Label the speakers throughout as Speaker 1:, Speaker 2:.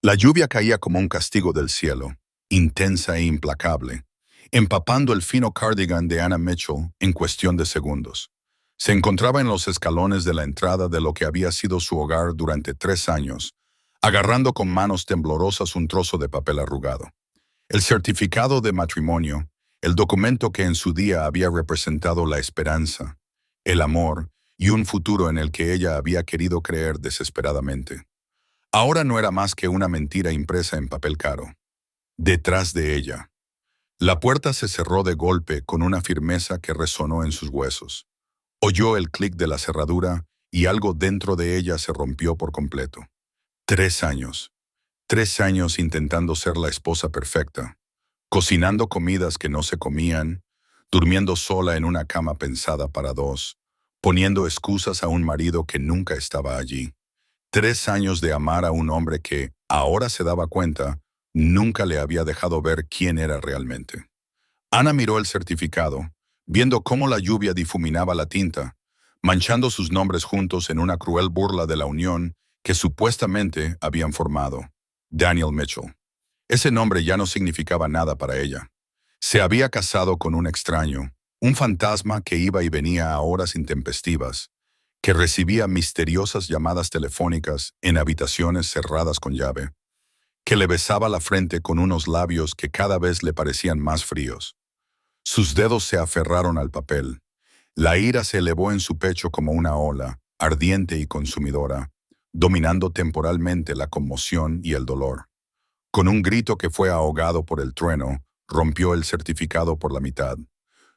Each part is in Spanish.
Speaker 1: La lluvia caía como un castigo del cielo, intensa e implacable, empapando el fino cardigan de Anna Mitchell en cuestión de segundos. Se encontraba en los escalones de la entrada de lo que había sido su hogar durante 3 años, agarrando con manos temblorosas un trozo de papel arrugado. El certificado de matrimonio, el documento que en su día había representado la esperanza, el amor y un futuro en el que ella había querido creer desesperadamente. Ahora no era más que una mentira impresa en papel caro. Detrás de ella. La puerta se cerró de golpe con una firmeza que resonó en sus huesos. Oyó el clic de la cerradura y algo dentro de ella se rompió por completo. 3 años. 3 años intentando ser la esposa perfecta, cocinando comidas que no se comían, durmiendo sola en una cama pensada para dos, poniendo excusas a un marido que nunca estaba allí. 3 años de amar a un hombre que, ahora se daba cuenta, nunca le había dejado ver quién era realmente. Ana miró el certificado, viendo cómo la lluvia difuminaba la tinta, manchando sus nombres juntos en una cruel burla de la unión que supuestamente habían formado. Daniel Mitchell. Ese nombre ya no significaba nada para ella. Se había casado con un extraño, un fantasma que iba y venía a horas intempestivas, que recibía misteriosas llamadas telefónicas en habitaciones cerradas con llave, que le besaba la frente con unos labios que cada vez le parecían más fríos. Sus dedos se aferraron al papel. La ira se elevó en su pecho como una ola, ardiente y consumidora, dominando temporalmente la conmoción y el dolor. Con un grito que fue ahogado por el trueno, rompió el certificado por la mitad.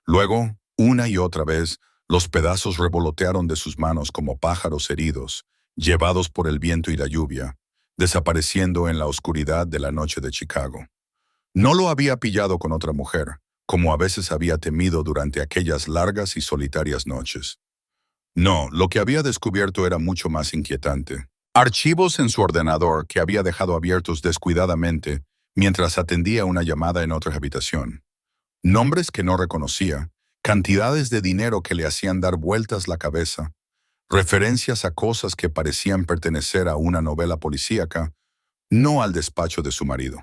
Speaker 1: Luego, una y otra vez, los pedazos revolotearon de sus manos como pájaros heridos, llevados por el viento y la lluvia, desapareciendo en la oscuridad de la noche de Chicago. No lo había pillado con otra mujer, como a veces había temido durante aquellas largas y solitarias noches. No, lo que había descubierto era mucho más inquietante. Archivos en su ordenador que había dejado abiertos descuidadamente mientras atendía una llamada en otra habitación. Nombres que no reconocía, cantidades de dinero que le hacían dar vueltas la cabeza, referencias a cosas que parecían pertenecer a una novela policíaca, no al despacho de su marido.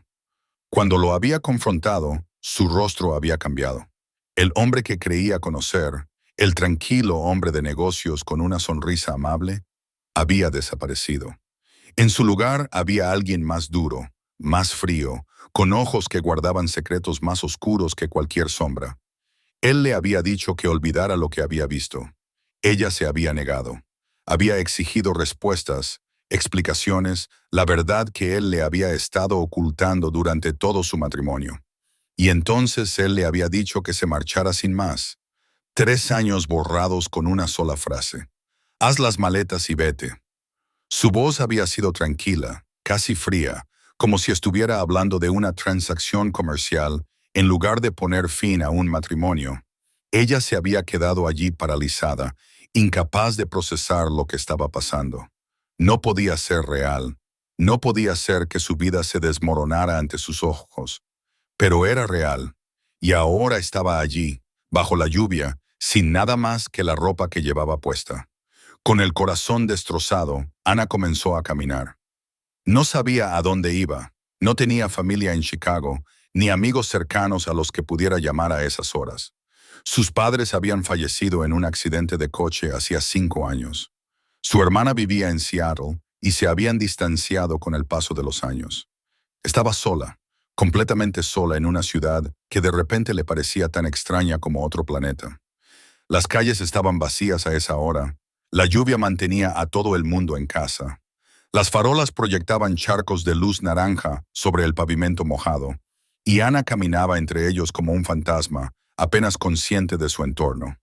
Speaker 1: Cuando lo había confrontado, su rostro había cambiado. El hombre que creía conocer, el tranquilo hombre de negocios con una sonrisa amable, había desaparecido. En su lugar había alguien más duro, más frío, con ojos que guardaban secretos más oscuros que cualquier sombra. Él le había dicho que olvidara lo que había visto. Ella se había negado. Había exigido respuestas, explicaciones, la verdad que él le había estado ocultando durante todo su matrimonio. Y entonces él le había dicho que se marchara sin más. 3 años borrados con una sola frase. Haz las maletas y vete. Su voz había sido tranquila, casi fría, como si estuviera hablando de una transacción comercial en lugar de poner fin a un matrimonio. Ella se había quedado allí paralizada, incapaz de procesar lo que estaba pasando. No podía ser real. No podía ser que su vida se desmoronara ante sus ojos. Pero era real. Y ahora estaba allí, bajo la lluvia, sin nada más que la ropa que llevaba puesta. Con el corazón destrozado, Ana comenzó a caminar. No sabía a dónde iba. No tenía familia en Chicago, ni amigos cercanos a los que pudiera llamar a esas horas. Sus padres habían fallecido en un accidente de coche hacía 5 años. Su hermana vivía en Seattle y se habían distanciado con el paso de los años. Estaba sola, completamente sola en una ciudad que de repente le parecía tan extraña como otro planeta. Las calles estaban vacías a esa hora. La lluvia mantenía a todo el mundo en casa. Las farolas proyectaban charcos de luz naranja sobre el pavimento mojado, y Ana caminaba entre ellos como un fantasma, apenas consciente de su entorno.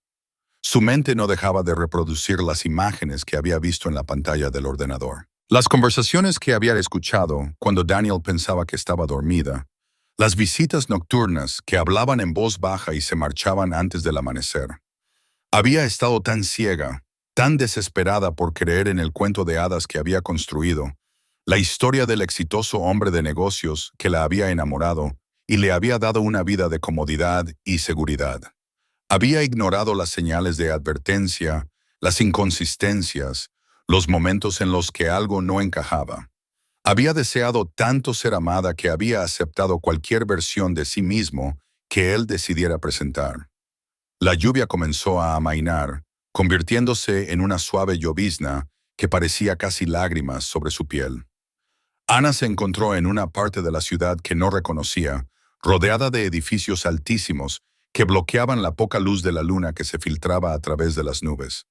Speaker 1: Su mente no dejaba de reproducir las imágenes que había visto en la pantalla del ordenador. Las conversaciones que había escuchado cuando Daniel pensaba que estaba dormida, las visitas nocturnas que hablaban en voz baja y se marchaban antes del amanecer. Había estado tan ciega, tan desesperada por creer en el cuento de hadas que había construido, la historia del exitoso hombre de negocios que la había enamorado y le había dado una vida de comodidad y seguridad. Había ignorado las señales de advertencia, las inconsistencias, los momentos en los que algo no encajaba. Había deseado tanto ser amada que había aceptado cualquier versión de sí mismo que él decidiera presentar. La lluvia comenzó a amainar, convirtiéndose en una suave llovizna que parecía casi lágrimas sobre su piel. Ana se encontró en una parte de la ciudad que no reconocía, rodeada de edificios altísimos que bloqueaban la poca luz de la luna que se filtraba a través de las nubes.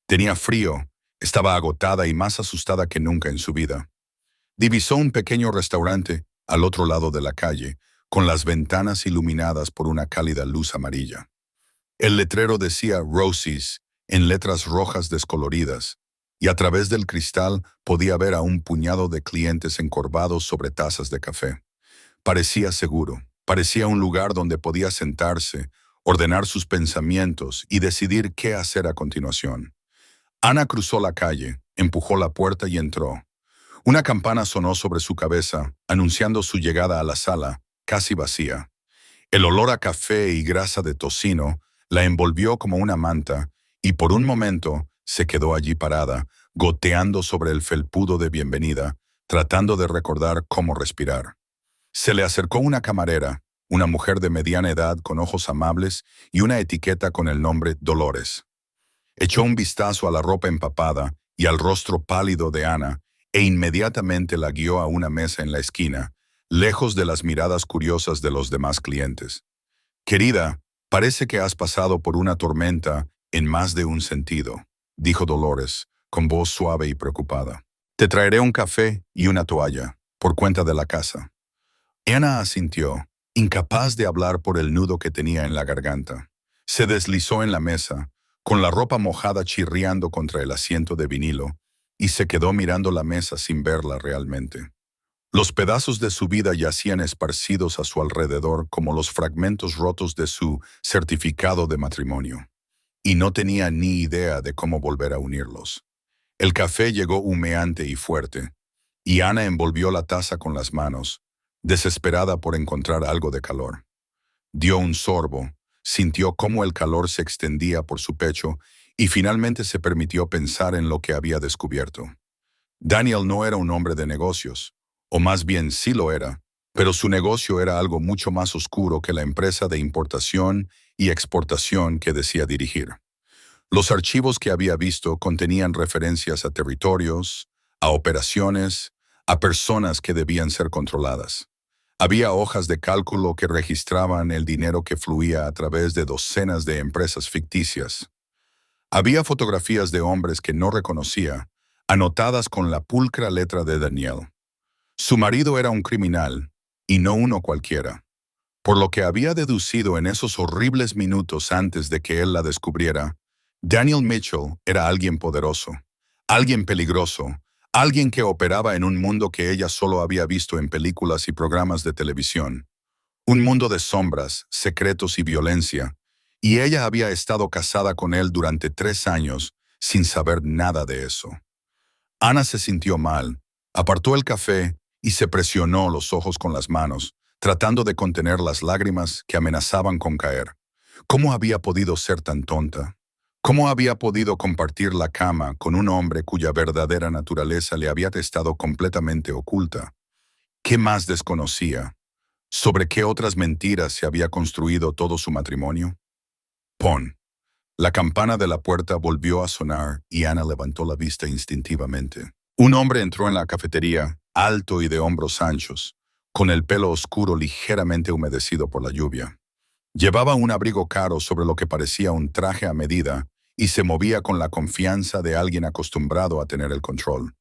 Speaker 1: Tenía frío, estaba agotada y más asustada que nunca en su vida. Divisó un pequeño restaurante al otro lado de la calle, con las ventanas iluminadas por una cálida luz amarilla. El letrero decía Rosie's en letras rojas descoloridas, y a través del cristal podía ver a un puñado de clientes encorvados sobre tazas de café. Parecía seguro, parecía un lugar donde podía sentarse, ordenar sus pensamientos y decidir qué hacer a continuación. Ana cruzó la calle, empujó la puerta y entró. Una campana sonó sobre su cabeza, anunciando su llegada a la sala, casi vacía. El olor a café y grasa de tocino la envolvió como una manta, y por un momento se quedó allí parada, goteando sobre el felpudo de bienvenida, tratando de recordar cómo respirar. Se le acercó una camarera, una mujer de mediana edad con ojos amables y una etiqueta con el nombre Dolores. Echó un vistazo a la ropa empapada y al rostro pálido de Ana, e inmediatamente la guió a una mesa en la esquina, lejos de las miradas curiosas de los demás clientes. «Querida, parece que has pasado por una tormenta en más de un sentido», dijo Dolores, con voz suave y preocupada. «Te traeré un café y una toalla, por cuenta de la casa». Ana asintió, incapaz de hablar por el nudo que tenía en la garganta. Se deslizó en la mesa, con la ropa mojada chirriando contra el asiento de vinilo, y se quedó mirando la mesa sin verla realmente. Los pedazos de su vida yacían esparcidos a su alrededor como los fragmentos rotos de su certificado de matrimonio, y no tenía ni idea de cómo volver a unirlos. El café llegó humeante y fuerte, y Ana envolvió la taza con las manos, desesperada por encontrar algo de calor. Dio un sorbo, sintió cómo el calor se extendía por su pecho y finalmente se permitió pensar en lo que había descubierto. Daniel no era un hombre de negocios, o más bien sí lo era, pero su negocio era algo mucho más oscuro que la empresa de importación y exportación que decía dirigir. Los archivos que había visto contenían referencias a territorios, a operaciones, a personas que debían ser controladas. Había hojas de cálculo que registraban el dinero que fluía a través de docenas de empresas ficticias. Había fotografías de hombres que no reconocía, anotadas con la pulcra letra de Daniel. Su marido era un criminal, y no uno cualquiera. Por lo que había deducido en esos horribles minutos antes de que él la descubriera, Daniel Mitchell era alguien poderoso, alguien peligroso, alguien que operaba en un mundo que ella solo había visto en películas y programas de televisión. Un mundo de sombras, secretos y violencia, y ella había estado casada con él durante 3 años sin saber nada de eso. Ana se sintió mal, apartó el café y se presionó los ojos con las manos, tratando de contener las lágrimas que amenazaban con caer. ¿Cómo había podido ser tan tonta? ¿Cómo había podido compartir la cama con un hombre cuya verdadera naturaleza le había estado completamente oculta? ¿Qué más desconocía? ¿Sobre qué otras mentiras se había construido todo su matrimonio? Pon. La campana de la puerta volvió a sonar y Ana levantó la vista instintivamente. Un hombre entró en la cafetería, alto y de hombros anchos, con el pelo oscuro ligeramente humedecido por la lluvia. Llevaba un abrigo caro sobre lo que parecía un traje a medida y se movía con la confianza de alguien acostumbrado a tener el control.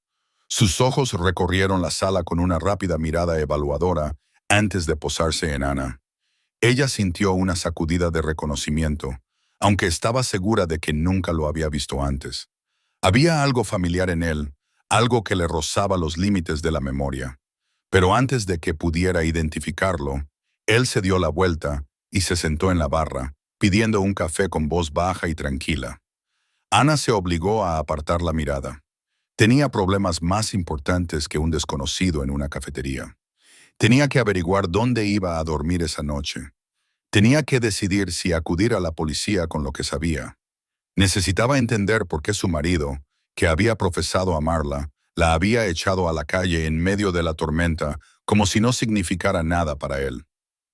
Speaker 1: Sus ojos recorrieron la sala con una rápida mirada evaluadora antes de posarse en Ana. Ella sintió una sacudida de reconocimiento, aunque estaba segura de que nunca lo había visto antes. Había algo familiar en él, algo que le rozaba los límites de la memoria. Pero antes de que pudiera identificarlo, él se dio la vuelta y se sentó en la barra, pidiendo un café con voz baja y tranquila. Ana se obligó a apartar la mirada. Tenía problemas más importantes que un desconocido en una cafetería. Tenía que averiguar dónde iba a dormir esa noche. Tenía que decidir si acudir a la policía con lo que sabía. Necesitaba entender por qué su marido, que había profesado amarla, La había echado a la calle en medio de la tormenta, como si no significara nada para él.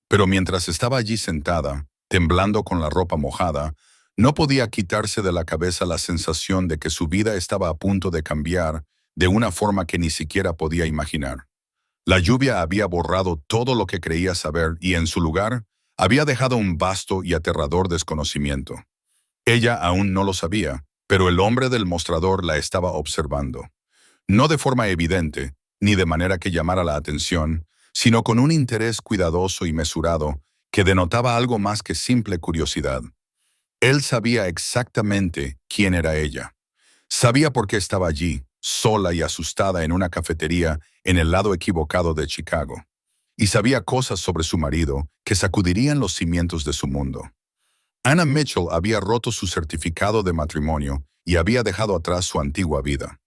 Speaker 1: Pero mientras estaba allí sentada, temblando con la ropa mojada, no podía quitarse de la cabeza la sensación de que su vida estaba a punto de cambiar de una forma que ni siquiera podía imaginar. La lluvia había borrado todo lo que creía saber y en su lugar había dejado un vasto y aterrador desconocimiento. Ella aún no lo sabía, pero el hombre del mostrador la estaba observando. No de forma evidente, ni de manera que llamara la atención, sino con un interés cuidadoso y mesurado que denotaba algo más que simple curiosidad. Él sabía exactamente quién era ella. Sabía por qué estaba allí, sola y asustada en una cafetería en el lado equivocado de Chicago. Y sabía cosas sobre su marido que sacudirían los cimientos de su mundo. Anna Mitchell había roto su certificado de matrimonio y había dejado atrás su antigua vida.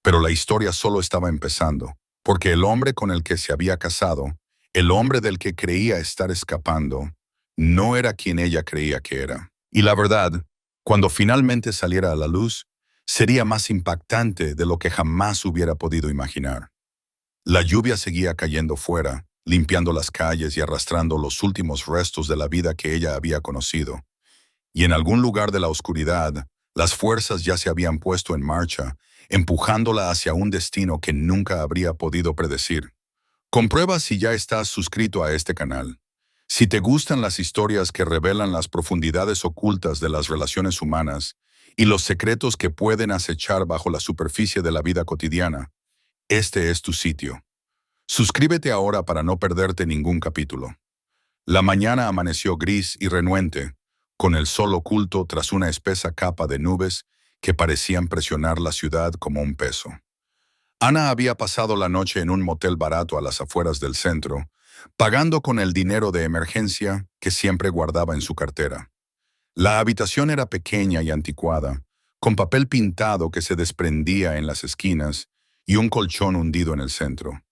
Speaker 1: Pero la historia solo estaba empezando, porque el hombre con el que se había casado, el hombre del que creía estar escapando, no era quien ella creía que era. Y la verdad, cuando finalmente saliera a la luz, sería más impactante de lo que jamás hubiera podido imaginar. La lluvia seguía cayendo fuera, limpiando las calles y arrastrando los últimos restos de la vida que ella había conocido. Y en algún lugar de la oscuridad, las fuerzas ya se habían puesto en marcha, empujándola hacia un destino que nunca habría podido predecir. Comprueba si ya estás suscrito a este canal. Si te gustan las historias que revelan las profundidades ocultas de las relaciones humanas y los secretos que pueden acechar bajo la superficie de la vida cotidiana, este es tu sitio. Suscríbete ahora para no perderte ningún capítulo. La mañana amaneció gris y renuente, con el sol oculto tras una espesa capa de nubes que parecían presionar la ciudad como un peso. Ana había pasado la noche en un motel barato a las afueras del centro, pagando con el dinero de emergencia que siempre guardaba en su cartera. La habitación era pequeña y anticuada, con papel pintado que se desprendía en las esquinas y un colchón hundido en el centro.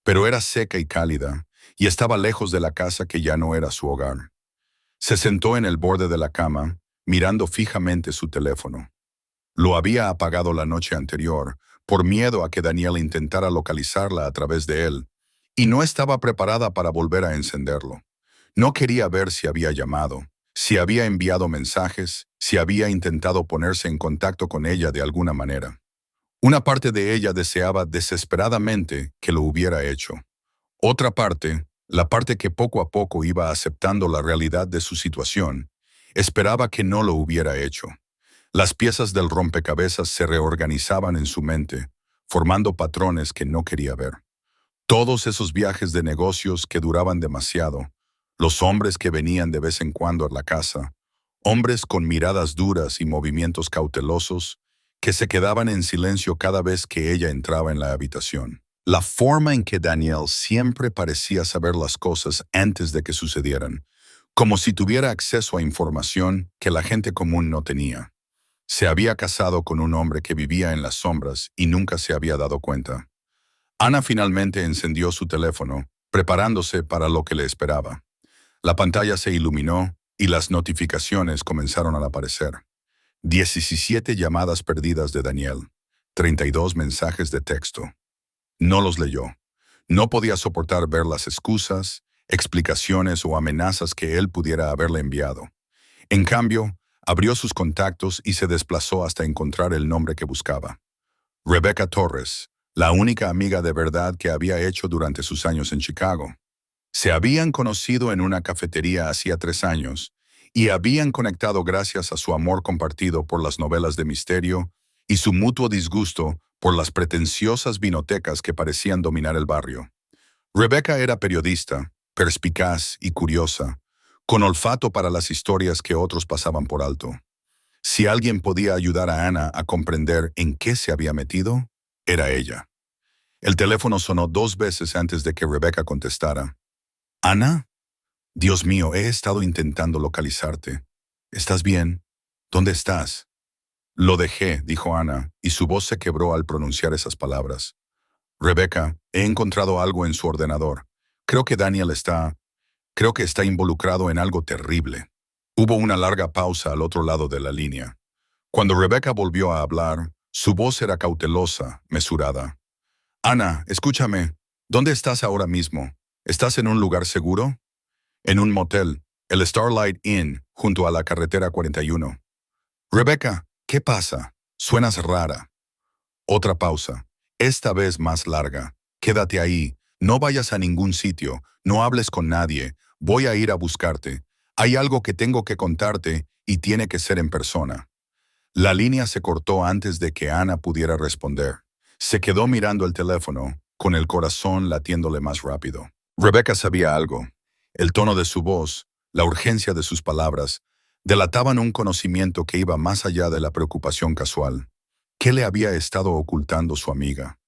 Speaker 1: Pero era seca y cálida, y estaba lejos de la casa que ya no era su hogar. Se sentó en el borde de la cama, mirando fijamente su teléfono. Lo había apagado la noche anterior, por miedo a que Daniel intentara localizarla a través de él, y no estaba preparada para volver a encenderlo. No quería ver si había llamado, si había enviado mensajes, si había intentado ponerse en contacto con ella de alguna manera. Una parte de ella deseaba desesperadamente que lo hubiera hecho. Otra parte, la parte que poco a poco iba aceptando la realidad de su situación, esperaba que no lo hubiera hecho. Las piezas del rompecabezas se reorganizaban en su mente, formando patrones que no quería ver. Todos esos viajes de negocios que duraban demasiado, los hombres que venían de vez en cuando a la casa, hombres con miradas duras y movimientos cautelosos que se quedaban en silencio cada vez que ella entraba en la habitación. La forma en que Daniel siempre parecía saber las cosas antes de que sucedieran, como si tuviera acceso a información que la gente común no tenía. Se había casado con un hombre que vivía en las sombras y nunca se había dado cuenta. Ana finalmente encendió su teléfono, preparándose para lo que le esperaba. La pantalla se iluminó y las notificaciones comenzaron a aparecer. 17 llamadas perdidas de Daniel, 32 mensajes de texto. No los leyó. No podía soportar ver las excusas, explicaciones o amenazas que él pudiera haberle enviado. En cambio, abrió sus contactos y se desplazó hasta encontrar el nombre que buscaba. Rebecca Torres, la única amiga de verdad que había hecho durante sus años en Chicago. Se habían conocido en una cafetería hacía 3 años y habían conectado gracias a su amor compartido por las novelas de misterio y su mutuo disgusto por las pretenciosas vinotecas que parecían dominar el barrio. Rebecca era periodista, perspicaz y curiosa, con olfato para las historias que otros pasaban por alto. Si alguien podía ayudar a Ana a comprender en qué se había metido, era ella. El teléfono sonó 2 veces antes de que Rebecca contestara. «¿Ana? Dios mío, he estado intentando localizarte. ¿Estás bien? ¿Dónde estás?» «Lo dejé», dijo Ana, y su voz se quebró al pronunciar esas palabras. «Rebecca, he encontrado algo en su ordenador. Creo que Creo que está involucrado en algo terrible». Hubo una larga pausa al otro lado de la línea. Cuando Rebecca volvió a hablar, su voz era cautelosa, mesurada. Ana, escúchame. ¿Dónde estás ahora mismo? ¿Estás en un lugar seguro? En un motel, el Starlight Inn, junto a la carretera 41. Rebecca, ¿qué pasa? Suenas rara. Otra pausa, esta vez más larga. Quédate ahí, no vayas a ningún sitio, no hables con nadie, voy a ir a buscarte. Hay algo que tengo que contarte y tiene que ser en persona. La línea se cortó antes de que Ana pudiera responder. Se quedó mirando el teléfono, con el corazón latiéndole más rápido. Rebecca sabía algo. El tono de su voz, la urgencia de sus palabras, delataban un conocimiento que iba más allá de la preocupación casual. ¿Qué le había estado ocultando su amiga?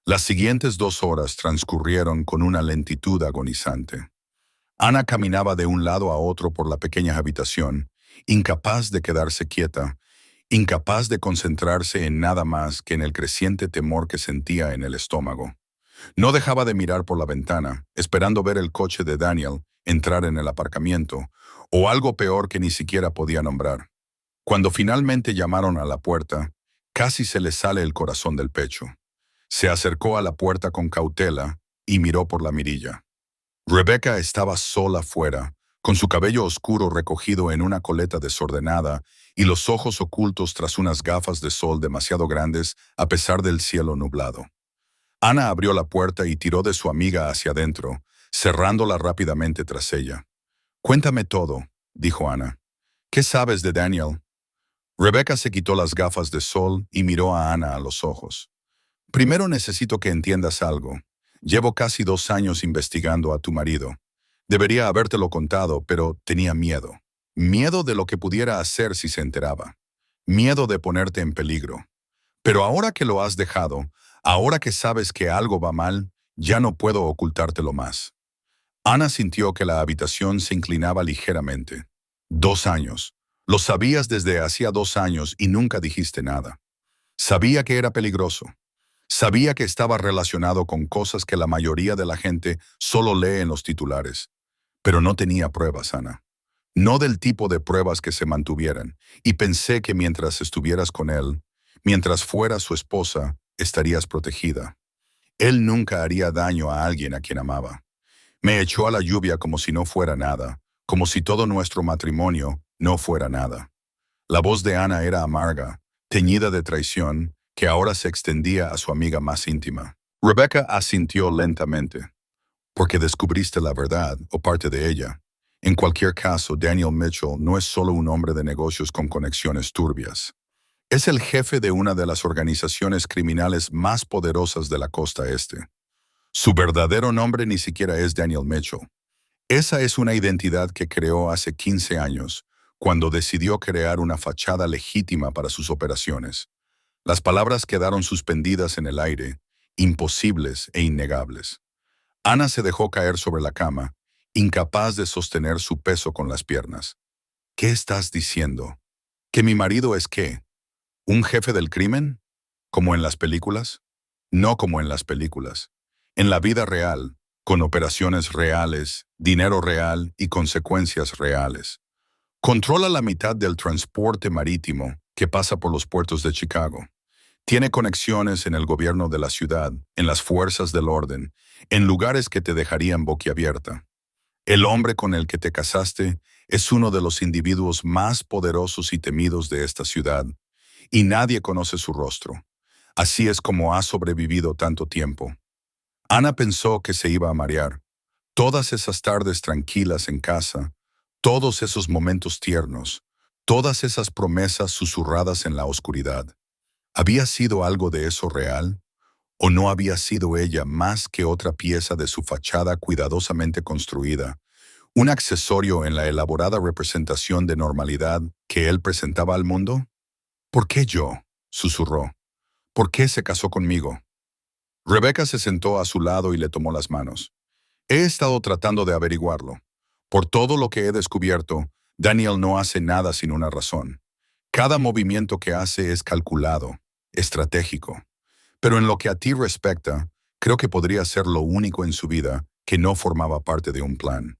Speaker 1: Las siguientes 2 horas transcurrieron con una lentitud agonizante. Ana caminaba de un lado a otro por la pequeña habitación, incapaz de quedarse quieta, incapaz de concentrarse en nada más que en el creciente temor que sentía en el estómago. No dejaba de mirar por la ventana, esperando ver el coche de Daniel entrar en el aparcamiento, o algo peor que ni siquiera podía nombrar. Cuando finalmente llamaron a la puerta, casi se le sale el corazón del pecho. Se acercó a la puerta con cautela y miró por la mirilla. Rebecca estaba sola fuera, con su cabello oscuro recogido en una coleta desordenada y los ojos ocultos tras unas gafas de sol demasiado grandes a pesar del cielo nublado. Ana abrió la puerta y tiró de su amiga hacia adentro, cerrándola rápidamente tras ella. «Cuéntame todo», dijo Ana. «¿Qué sabes de Daniel?» Rebecca se quitó las gafas de sol y miró a Ana a los ojos. «Primero necesito que entiendas algo. Llevo casi 2 años investigando a tu marido. Debería habértelo contado, pero tenía miedo. Miedo de lo que pudiera hacer si se enteraba. Miedo de ponerte en peligro. Pero ahora que lo has dejado, ahora que sabes que algo va mal, ya no puedo ocultártelo más». Ana sintió que la habitación se inclinaba ligeramente. 2 años. Lo sabías desde hacía 2 años y nunca dijiste nada. Sabía que era peligroso. Sabía que estaba relacionado con cosas que la mayoría de la gente solo lee en los titulares. Pero no tenía pruebas, Ana. No del tipo de pruebas que se mantuvieran. Y pensé que mientras estuvieras con él, mientras fueras su esposa, estarías protegida. Él nunca haría daño a alguien a quien amaba. Me echó a la lluvia como si no fuera nada, como si todo nuestro matrimonio no fuera nada. La voz de Ana era amarga, teñida de traición, que ahora se extendía a su amiga más íntima. Rebecca asintió lentamente. «Porque descubriste la verdad, o parte de ella. En cualquier caso, Daniel Mitchell no es solo un hombre de negocios con conexiones turbias. Es el jefe de una de las organizaciones criminales más poderosas de la costa este. Su verdadero nombre ni siquiera es Daniel Mitchell. Esa es una identidad que creó hace 15 años, cuando decidió crear una fachada legítima para sus operaciones. Las palabras quedaron suspendidas en el aire, imposibles e innegables. Ana se dejó caer sobre la cama, incapaz de sostener su peso con las piernas. «¿Qué estás diciendo? ¿Que mi marido es qué? ¿Un jefe del crimen? ¿Como en las películas?» No como en las películas. En la vida real, con operaciones reales, dinero real y consecuencias reales. Controla la mitad del transporte marítimo que pasa por los puertos de Chicago. Tiene conexiones en el gobierno de la ciudad, en las fuerzas del orden, en lugares que te dejarían boquiabierta. El hombre con el que te casaste es uno de los individuos más poderosos y temidos de esta ciudad, y nadie conoce su rostro. Así es como ha sobrevivido tanto tiempo. Ana pensó que se iba a marear. Todas esas tardes tranquilas en casa, todos esos momentos tiernos, todas esas promesas susurradas en la oscuridad. ¿Había sido algo de eso real? ¿O no había sido ella más que otra pieza de su fachada cuidadosamente construida, un accesorio en la elaborada representación de normalidad que él presentaba al mundo? «¿Por qué yo?», susurró. «¿Por qué se casó conmigo?» Rebecca se sentó a su lado y le tomó las manos. «He estado tratando de averiguarlo. Por todo lo que he descubierto, Daniel no hace nada sin una razón. Cada movimiento que hace es calculado, estratégico. Pero en lo que a ti respecta, creo que podría ser lo único en su vida que no formaba parte de un plan.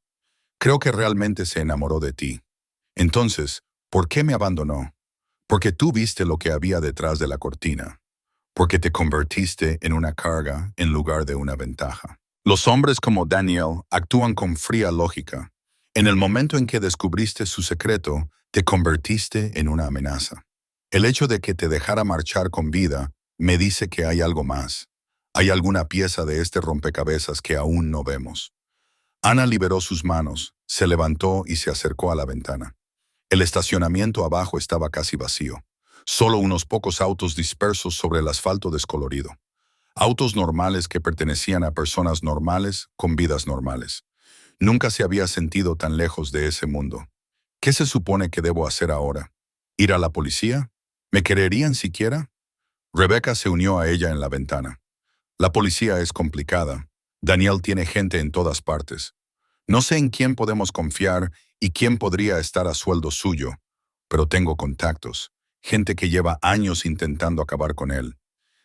Speaker 1: Creo que realmente se enamoró de ti. Entonces, ¿por qué me abandonó? Porque tú viste lo que había detrás de la cortina. porque te convertiste en una carga en lugar de una ventaja. Los hombres como Daniel actúan con fría lógica. En el momento en que descubriste su secreto, te convertiste en una amenaza. El hecho de que te dejara marchar con vida me dice que hay algo más. Hay alguna pieza de este rompecabezas que aún no vemos. Ana liberó sus manos, se levantó y se acercó a la ventana. El estacionamiento abajo estaba casi vacío. Solo unos pocos autos dispersos sobre el asfalto descolorido. Autos normales que pertenecían a personas normales con vidas normales. Nunca se había sentido tan lejos de ese mundo. ¿Qué se supone que debo hacer ahora? ¿Ir a la policía? ¿Me quererían siquiera? Rebecca se unió a ella en la ventana. La policía es complicada. Daniel tiene gente en todas partes. No sé en quién podemos confiar y quién podría estar a sueldo suyo, pero tengo contactos, gente que lleva años intentando acabar con él.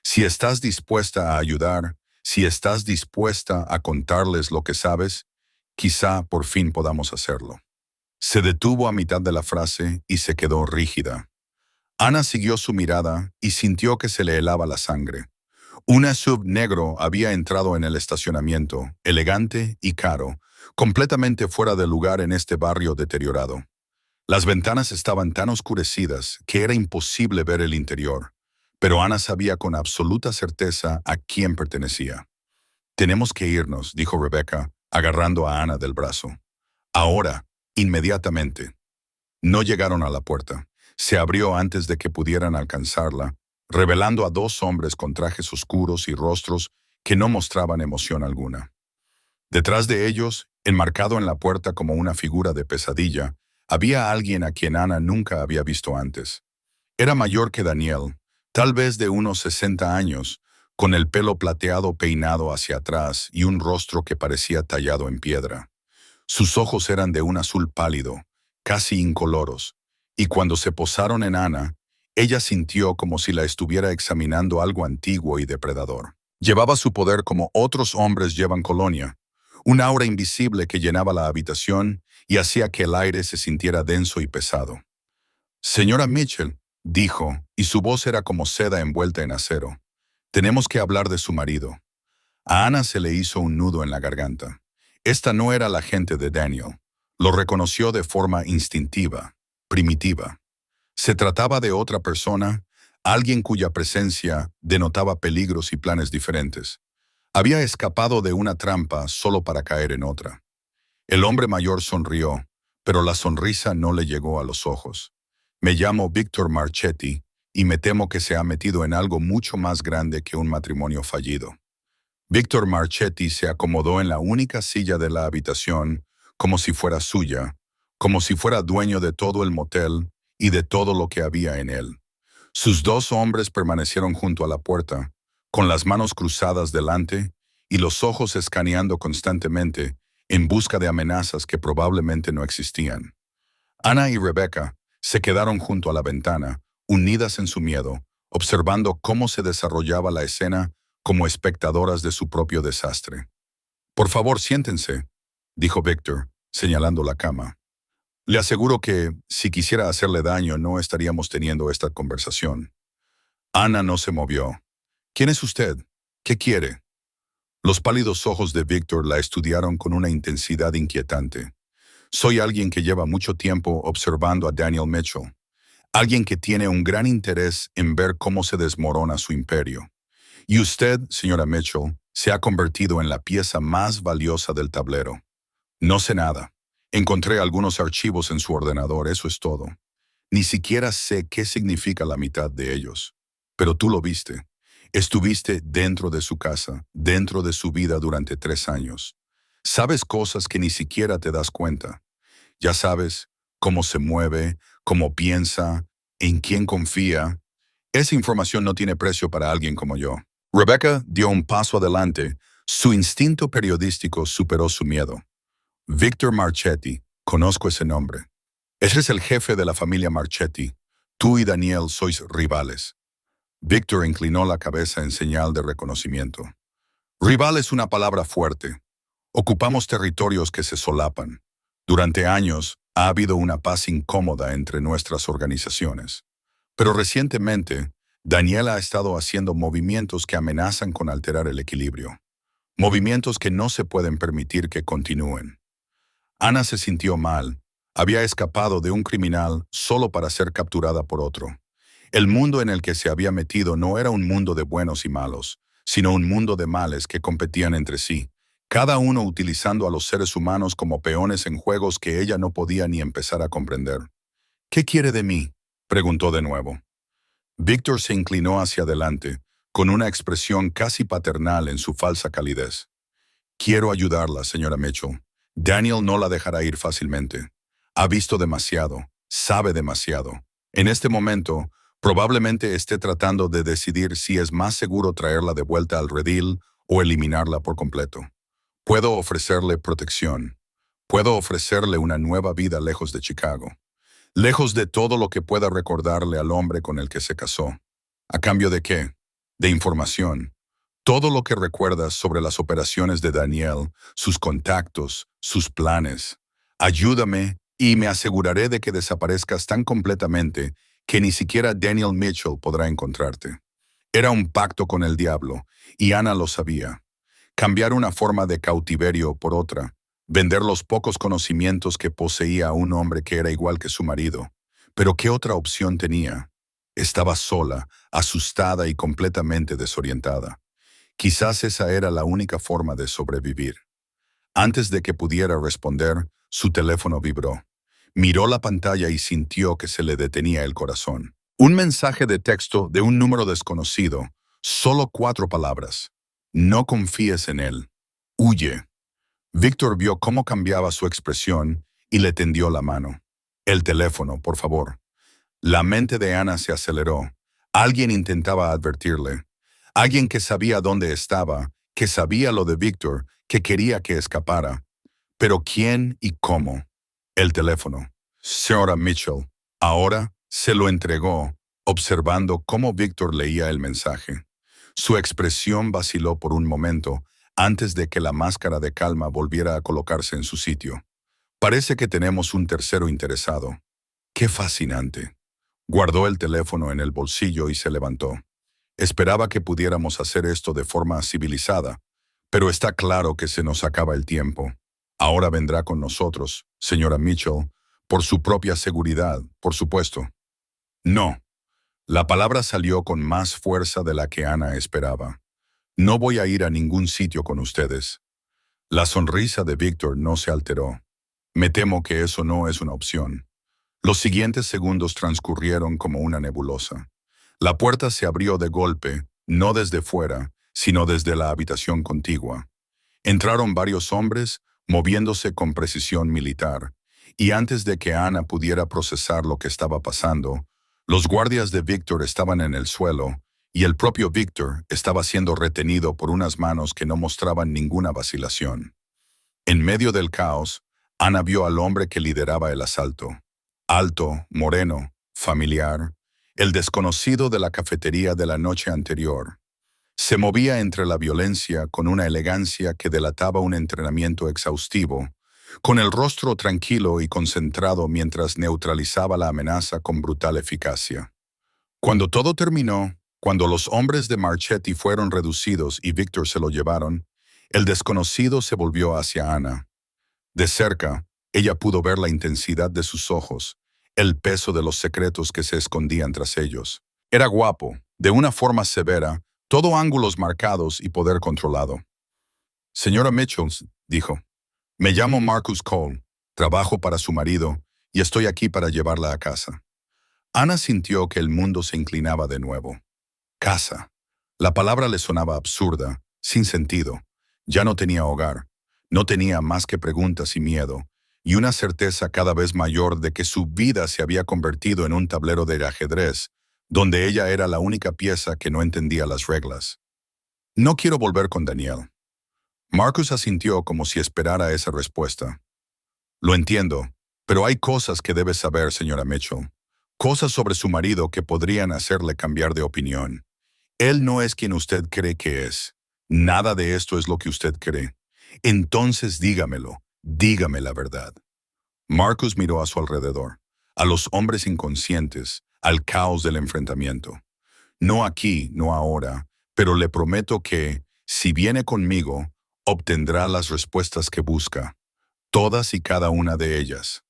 Speaker 1: Si estás dispuesta a ayudar, si estás dispuesta a contarles lo que sabes, quizá por fin podamos hacerlo. Se detuvo a mitad de la frase y se quedó rígida. Ana siguió su mirada y sintió que se le helaba la sangre. Un SUV negro había entrado en el estacionamiento, elegante y caro, completamente fuera de lugar en este barrio deteriorado. Las ventanas estaban tan oscurecidas que era imposible ver el interior, pero Ana sabía con absoluta certeza a quién pertenecía. «Tenemos que irnos», dijo Rebecca, agarrando a Ana del brazo. «Ahora, inmediatamente». No llegaron a la puerta. Se abrió antes de que pudieran alcanzarla, revelando a dos hombres con trajes oscuros y rostros que no mostraban emoción alguna. Detrás de ellos, enmarcado en la puerta como una figura de pesadilla, había alguien a quien Ana nunca había visto antes. Era mayor que Daniel, tal vez de unos 60 años, con el pelo plateado peinado hacia atrás y un rostro que parecía tallado en piedra. Sus ojos eran de un azul pálido, casi incoloros, y cuando se posaron en Ana, ella sintió como si la estuviera examinando algo antiguo y depredador. Llevaba su poder como otros hombres llevan colonia, un aura invisible que llenaba la habitación y hacía que el aire se sintiera denso y pesado. «Señora Mitchell», dijo, y su voz era como seda envuelta en acero. «Tenemos que hablar de su marido». A Ana se le hizo un nudo en la garganta. Esta no era la gente de Daniel. Lo reconoció de forma instintiva, primitiva. Se trataba de otra persona, alguien cuya presencia denotaba peligros y planes diferentes. Había escapado de una trampa solo para caer en otra. El hombre mayor sonrió, pero la sonrisa no le llegó a los ojos. «Me llamo Victor Marchetti y me temo que se ha metido en algo mucho más grande que un matrimonio fallido». Victor Marchetti se acomodó en la única silla de la habitación como si fuera suya, como si fuera dueño de todo el motel y de todo lo que había en él. Sus dos hombres permanecieron junto a la puerta, con las manos cruzadas delante y los ojos escaneando constantemente en busca de amenazas que probablemente no existían. Ana y Rebecca se quedaron junto a la ventana, unidas en su miedo, observando cómo se desarrollaba la escena como espectadoras de su propio desastre. «Por favor, siéntense», dijo Victor, señalando la cama. «Le aseguro que, si quisiera hacerle daño, no estaríamos teniendo esta conversación». Ana no se movió. «¿Quién es usted? ¿Qué quiere?» Los pálidos ojos de Victor la estudiaron con una intensidad inquietante. «Soy alguien que lleva mucho tiempo observando a Daniel Mitchell. Alguien que tiene un gran interés en ver cómo se desmorona su imperio. Y usted, señora Mitchell, se ha convertido en la pieza más valiosa del tablero. No sé nada. Encontré algunos archivos en su ordenador, eso es todo. Ni siquiera sé qué significa la mitad de ellos. Pero tú lo viste. Estuviste dentro de su casa, dentro de su vida durante 3 años. Sabes cosas que ni siquiera te das cuenta. Ya sabes cómo se mueve, cómo piensa, en quién confía. Esa información no tiene precio para alguien como yo». Rebecca dio un paso adelante. Su instinto periodístico superó su miedo. «Victor Marchetti, conozco ese nombre. Eres el jefe de la familia Marchetti. Tú y Daniel sois rivales». Victor inclinó la cabeza en señal de reconocimiento. «Rival es una palabra fuerte. Ocupamos territorios que se solapan. Durante años ha habido una paz incómoda entre nuestras organizaciones. Pero recientemente, Daniel ha estado haciendo movimientos que amenazan con alterar el equilibrio. Movimientos que no se pueden permitir que continúen. Ana se sintió mal. Había escapado de un criminal solo para ser capturada por otro. El mundo en el que se había metido no era un mundo de buenos y malos, sino un mundo de males que competían entre sí, cada uno utilizando a los seres humanos como peones en juegos que ella no podía ni empezar a comprender. ¿Qué quiere de mí?, preguntó de nuevo. Víctor se inclinó hacia adelante, con una expresión casi paternal en su falsa calidez. Quiero ayudarla, señora Mitchell. Daniel no la dejará ir fácilmente. Ha visto demasiado, sabe demasiado. En este momento, probablemente esté tratando de decidir si es más seguro traerla de vuelta al redil o eliminarla por completo. Puedo ofrecerle protección. Puedo ofrecerle una nueva vida lejos de Chicago. Lejos de todo lo que pueda recordarle al hombre con el que se casó. ¿A cambio de qué? De información. Todo lo que recuerdas sobre las operaciones de Daniel, sus contactos, sus planes. Ayúdame y me aseguraré de que desaparezcas tan completamente que ni siquiera Daniel Mitchell podrá encontrarte. Era un pacto con el diablo, y Ana lo sabía. Cambiar una forma de cautiverio por otra. Vender los pocos conocimientos que poseía a un hombre que era igual que su marido. Pero ¿qué otra opción tenía? Estaba sola, asustada y completamente desorientada. Quizás esa era la única forma de sobrevivir. Antes de que pudiera responder, su teléfono vibró. Miró la pantalla y sintió que se le detenía el corazón. Un mensaje de texto de un número desconocido. Solo 4 palabras. No confíes en él. Huye. Víctor vio cómo cambiaba su expresión y le tendió la mano. El teléfono, por favor. La mente de Ana se aceleró. Alguien intentaba advertirle. Alguien que sabía dónde estaba, que sabía lo de Víctor, que quería que escapara. Pero ¿quién y cómo? El teléfono. Señora Mitchell. Ahora se lo entregó, observando cómo Víctor leía el mensaje. Su expresión vaciló por un momento, antes de que la máscara de calma volviera a colocarse en su sitio. Parece que tenemos un tercero interesado. ¡Qué fascinante! Guardó el teléfono en el bolsillo y se levantó. Esperaba que pudiéramos hacer esto de forma civilizada, pero está claro que se nos acaba el tiempo. Ahora vendrá con nosotros, señora Mitchell, por su propia seguridad, por supuesto. No. La palabra salió con más fuerza de la que Ana esperaba. No voy a ir a ningún sitio con ustedes. La sonrisa de Víctor no se alteró. Me temo que eso no es una opción. Los siguientes segundos transcurrieron como una nebulosa. La puerta se abrió de golpe, no desde fuera, sino desde la habitación contigua. Entraron varios hombres, moviéndose con precisión militar, y antes de que Ana pudiera procesar lo que estaba pasando, los guardias de Víctor estaban en el suelo, y el propio Víctor estaba siendo retenido por unas manos que no mostraban ninguna vacilación. En medio del caos, Ana vio al hombre que lideraba el asalto. Alto, moreno, familiar, el desconocido de la cafetería de la noche anterior. Se movía entre la violencia con una elegancia que delataba un entrenamiento exhaustivo, con el rostro tranquilo y concentrado mientras neutralizaba la amenaza con brutal eficacia. Cuando todo terminó, cuando los hombres de Marchetti fueron reducidos y Víctor se lo llevaron, el desconocido se volvió hacia Ana. De cerca, ella pudo ver la intensidad de sus ojos, el peso de los secretos que se escondían tras ellos. Era guapo, de una forma severa, todo ángulos marcados y poder controlado. Señora Mitchell, dijo, me llamo Marcus Cole, trabajo para su marido y estoy aquí para llevarla a casa. Ana sintió que el mundo se inclinaba de nuevo. Casa. La palabra le sonaba absurda, sin sentido. Ya no tenía hogar. No tenía más que preguntas y miedo, y una certeza cada vez mayor de que su vida se había convertido en un tablero de ajedrez, donde ella era la única pieza que no entendía las reglas. No quiero volver con Daniel. Marcus asintió como si esperara esa respuesta. Lo entiendo, pero hay cosas que debe saber, señora Mitchell. Cosas sobre su marido que podrían hacerle cambiar de opinión. Él no es quien usted cree que es. Nada de esto es lo que usted cree. Entonces dígamelo, dígame la verdad. Marcus miró a su alrededor, a los hombres inconscientes, al caos del enfrentamiento. No aquí, no ahora, pero le prometo que, si viene conmigo, obtendrá las respuestas que busca, todas y cada una de ellas.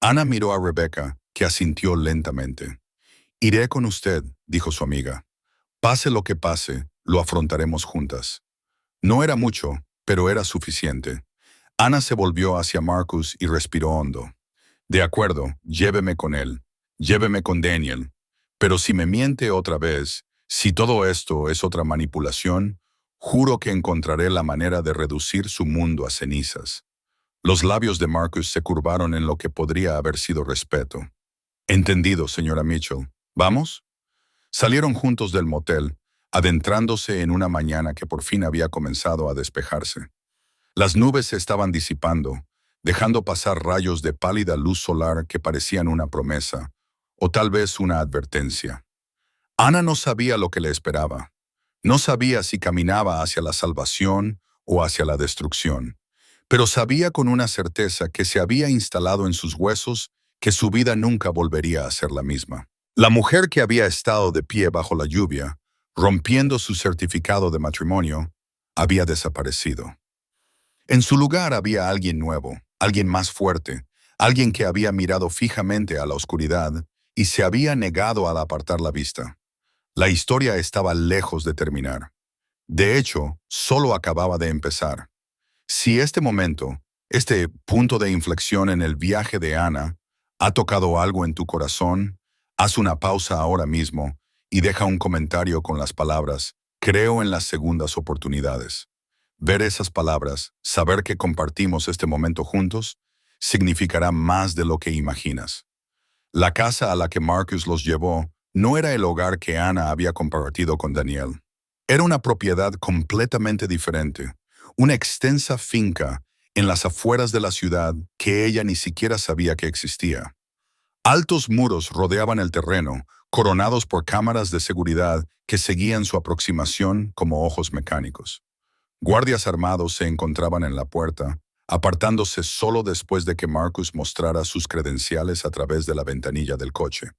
Speaker 1: Ana miró a Rebecca, que asintió lentamente. Iré con usted, dijo su amiga. Pase lo que pase, lo afrontaremos juntas. No era mucho, pero era suficiente. Ana se volvió hacia Marcus y respiró hondo. De acuerdo, lléveme con él. Lléveme con Daniel. Pero si me miente otra vez, si todo esto es otra manipulación, juro que encontraré la manera de reducir su mundo a cenizas. Los labios de Marcus se curvaron en lo que podría haber sido respeto. Entendido, señora Mitchell. ¿Vamos? Salieron juntos del motel, adentrándose en una mañana que por fin había comenzado a despejarse. Las nubes se estaban disipando, dejando pasar rayos de pálida luz solar que parecían una promesa, o tal vez una advertencia. Ana no sabía lo que le esperaba. No sabía si caminaba hacia la salvación o hacia la destrucción, pero sabía con una certeza que se había instalado en sus huesos que su vida nunca volvería a ser la misma. La mujer que había estado de pie bajo la lluvia, rompiendo su certificado de matrimonio, había desaparecido. En su lugar había alguien nuevo, alguien más fuerte, alguien que había mirado fijamente a la oscuridad y se había negado a apartar la vista. La historia estaba lejos de terminar. De hecho, solo acababa de empezar. Si este momento, este punto de inflexión en el viaje de Ana, ha tocado algo en tu corazón, haz una pausa ahora mismo y deja un comentario con las palabras «Creo en las segundas oportunidades». Ver esas palabras, saber que compartimos este momento juntos, significará más de lo que imaginas. La casa a la que Marcus los llevó no era el hogar que Ana había compartido con Daniel. Era una propiedad completamente diferente, una extensa finca en las afueras de la ciudad que ella ni siquiera sabía que existía. Altos muros rodeaban el terreno, coronados por cámaras de seguridad que seguían su aproximación como ojos mecánicos. Guardias armados se encontraban en la puerta, apartándose solo después de que Marcus mostrara sus credenciales a través de la ventanilla del coche.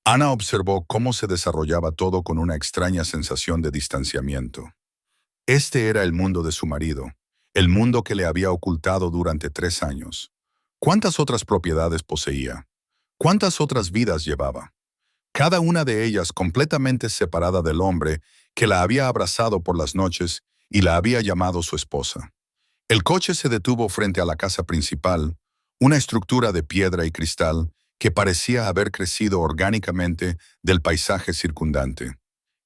Speaker 1: Ana observó cómo se desarrollaba todo con una extraña sensación de distanciamiento. Este era el mundo de su marido, el mundo que le había ocultado durante 3 años. ¿Cuántas otras propiedades poseía? ¿Cuántas otras vidas llevaba? Cada una de ellas completamente separada del hombre que la había abrazado por las noches y la había llamado su esposa. El coche se detuvo frente a la casa principal, una estructura de piedra y cristal que parecía haber crecido orgánicamente del paisaje circundante.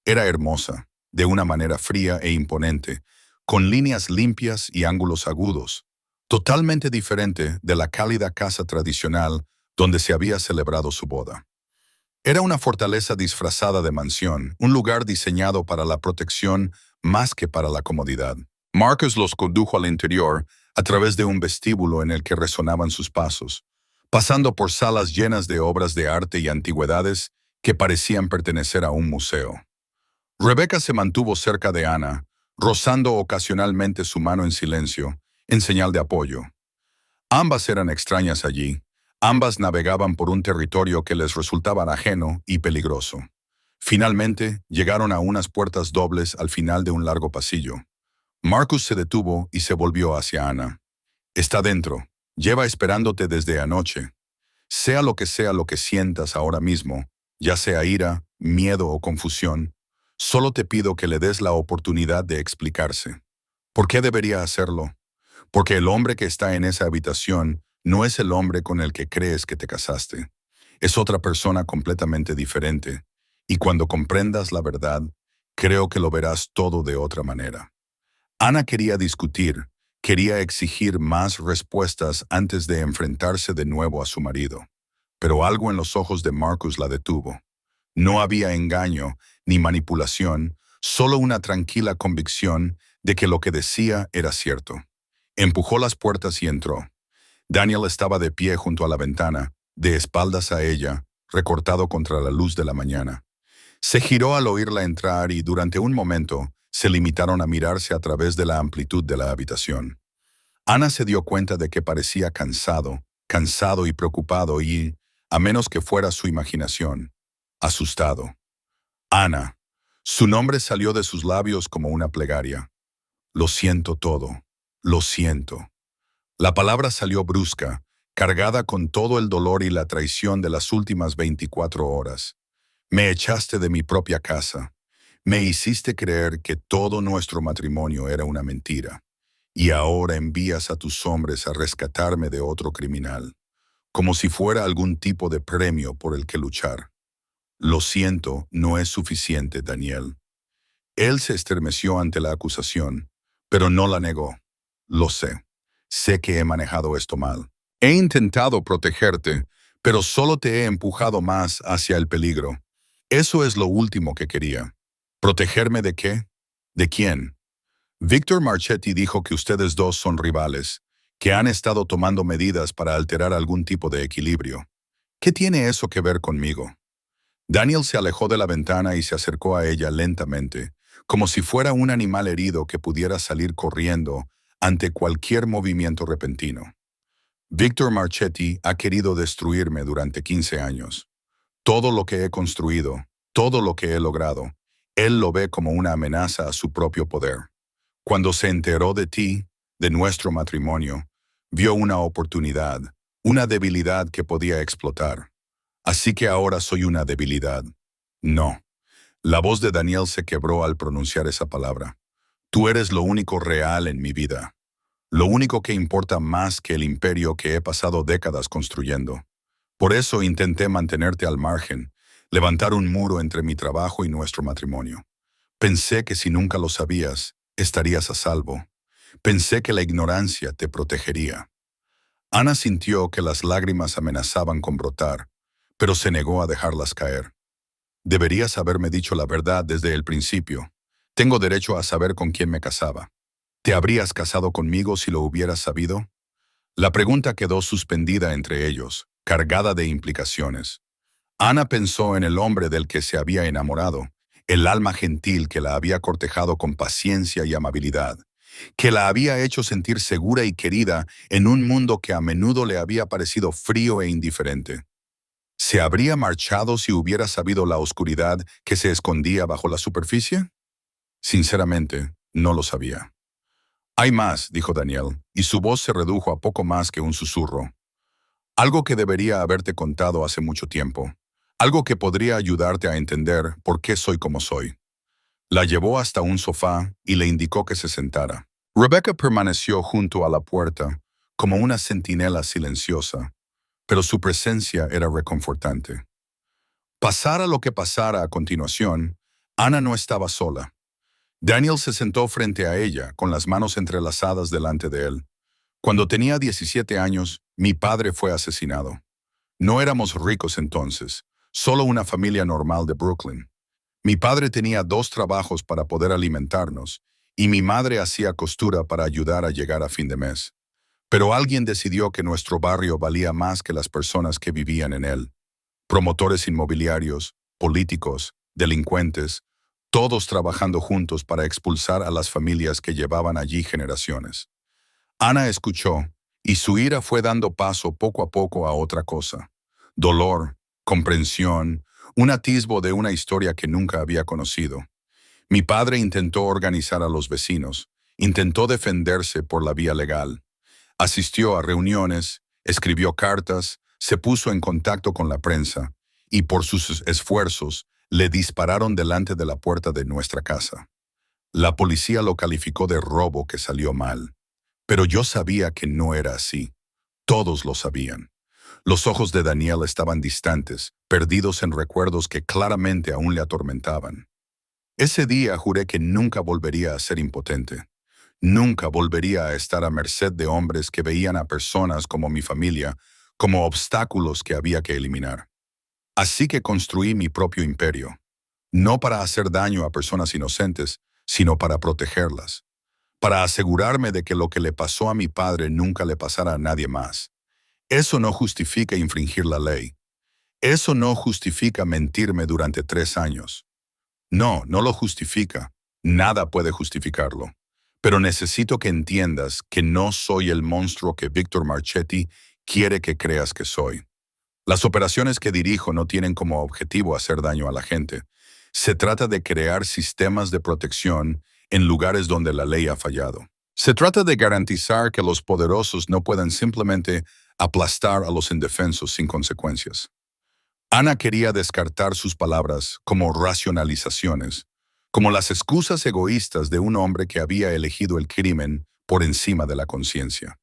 Speaker 1: Era hermosa, de una manera fría e imponente, con líneas limpias y ángulos agudos, totalmente diferente de la cálida casa tradicional donde se había celebrado su boda. Era una fortaleza disfrazada de mansión, un lugar diseñado para la protección más que para la comodidad. Marcus los condujo al interior a través de un vestíbulo en el que resonaban sus pasos, pasando por salas llenas de obras de arte y antigüedades que parecían pertenecer a un museo. Rebecca se mantuvo cerca de Ana, rozando ocasionalmente su mano en silencio, en señal de apoyo. Ambas eran extrañas allí. Ambas navegaban por un territorio que les resultaba ajeno y peligroso. Finalmente, llegaron a unas puertas dobles al final de un largo pasillo. Marcus se detuvo y se volvió hacia Ana. «Está dentro. Lleva esperándote desde anoche. Sea lo que sientas ahora mismo, ya sea ira, miedo o confusión, solo te pido que le des la oportunidad de explicarse. ¿Por qué debería hacerlo? Porque el hombre que está en esa habitación no es el hombre con el que crees que te casaste. Es otra persona completamente diferente. Y cuando comprendas la verdad, creo que lo verás todo de otra manera». Ana quería discutir, quería exigir más respuestas antes de enfrentarse de nuevo a su marido. Pero algo en los ojos de Marcus la detuvo. No había engaño ni manipulación, solo una tranquila convicción de que lo que decía era cierto. Empujó las puertas y entró. Daniel estaba de pie junto a la ventana, de espaldas a ella, recortado contra la luz de la mañana. Se giró al oírla entrar y durante un momento se limitaron a mirarse a través de la amplitud de la habitación. Ana se dio cuenta de que parecía cansado y preocupado y, a menos que fuera su imaginación, asustado. Ana. Su nombre salió de sus labios como una plegaria. Lo siento todo. Lo siento. La palabra salió brusca, cargada con todo el dolor y la traición de las últimas 24 horas. Me echaste de mi propia casa. Me hiciste creer que todo nuestro matrimonio era una mentira. Y ahora envías a tus hombres a rescatarme de otro criminal, como si fuera algún tipo de premio por el que luchar. Lo siento, no es suficiente, Daniel. Él se estremeció ante la acusación, pero no la negó. Lo sé. Sé que he manejado esto mal. He intentado protegerte, pero solo te he empujado más hacia el peligro. Eso es lo último que quería. ¿Protegerme de qué? ¿De quién? Victor Marchetti dijo que ustedes dos son rivales, que han estado tomando medidas para alterar algún tipo de equilibrio. ¿Qué tiene eso que ver conmigo? Daniel se alejó de la ventana y se acercó a ella lentamente, como si fuera un animal herido que pudiera salir corriendo ante cualquier movimiento repentino. Victor Marchetti ha querido destruirme durante 15 años. Todo lo que he construido, todo lo que he logrado, él lo ve como una amenaza a su propio poder. Cuando se enteró de ti, de nuestro matrimonio, vio una oportunidad, una debilidad que podía explotar. Así que ahora soy una debilidad. No. La voz de Daniel se quebró al pronunciar esa palabra. Tú eres lo único real en mi vida. Lo único que importa más que el imperio que he pasado décadas construyendo. Por eso intenté mantenerte al margen, levantar un muro entre mi trabajo y nuestro matrimonio. Pensé que si nunca lo sabías, estarías a salvo. Pensé que la ignorancia te protegería. Ana sintió que las lágrimas amenazaban con brotar, pero se negó a dejarlas caer. Deberías haberme dicho la verdad desde el principio. Tengo derecho a saber con quién me casaba. ¿Te habrías casado conmigo si lo hubieras sabido? La pregunta quedó suspendida entre ellos, cargada de implicaciones. Ana pensó en el hombre del que se había enamorado, el alma gentil que la había cortejado con paciencia y amabilidad, que la había hecho sentir segura y querida en un mundo que a menudo le había parecido frío e indiferente. ¿Se habría marchado si hubiera sabido la oscuridad que se escondía bajo la superficie? Sinceramente, no lo sabía. Hay más, dijo Daniel, y su voz se redujo a poco más que un susurro. Algo que debería haberte contado hace mucho tiempo. Algo que podría ayudarte a entender por qué soy como soy. La llevó hasta un sofá y le indicó que se sentara. Rebecca permaneció junto a la puerta, como una centinela silenciosa, pero su presencia era reconfortante. Pasara lo que pasara a continuación, Ana no estaba sola. Daniel se sentó frente a ella, con las manos entrelazadas delante de él. Cuando tenía 17 años, mi padre fue asesinado. No éramos ricos entonces, solo una familia normal de Brooklyn. Mi padre tenía 2 trabajos para poder alimentarnos, y mi madre hacía costura para ayudar a llegar a fin de mes. Pero alguien decidió que nuestro barrio valía más que las personas que vivían en él. Promotores inmobiliarios, políticos, delincuentes, todos trabajando juntos para expulsar a las familias que llevaban allí generaciones. Ana escuchó, y su ira fue dando paso poco a poco a otra cosa. Dolor, comprensión, un atisbo de una historia que nunca había conocido. Mi padre intentó organizar a los vecinos, intentó defenderse por la vía legal. Asistió a reuniones, escribió cartas, se puso en contacto con la prensa, y por sus esfuerzos le dispararon delante de la puerta de nuestra casa. La policía lo calificó de robo que salió mal. Pero yo sabía que no era así. Todos lo sabían. Los ojos de Daniel estaban distantes, perdidos en recuerdos que claramente aún le atormentaban. Ese día juré que nunca volvería a ser impotente. Nunca volvería a estar a merced de hombres que veían a personas como mi familia como obstáculos que había que eliminar. Así que construí mi propio imperio. No para hacer daño a personas inocentes, sino para protegerlas. Para asegurarme de que lo que le pasó a mi padre nunca le pasara a nadie más. Eso no justifica infringir la ley. Eso no justifica mentirme durante 3 años. No, no lo justifica. Nada puede justificarlo. Pero necesito que entiendas que no soy el monstruo que Victor Marchetti quiere que creas que soy. Las operaciones que dirijo no tienen como objetivo hacer daño a la gente. Se trata de crear sistemas de protección en lugares donde la ley ha fallado. Se trata de garantizar que los poderosos no puedan simplemente aplastar a los indefensos sin consecuencias. Ana quería descartar sus palabras como racionalizaciones, como las excusas egoístas de un hombre que había elegido el crimen por encima de la conciencia.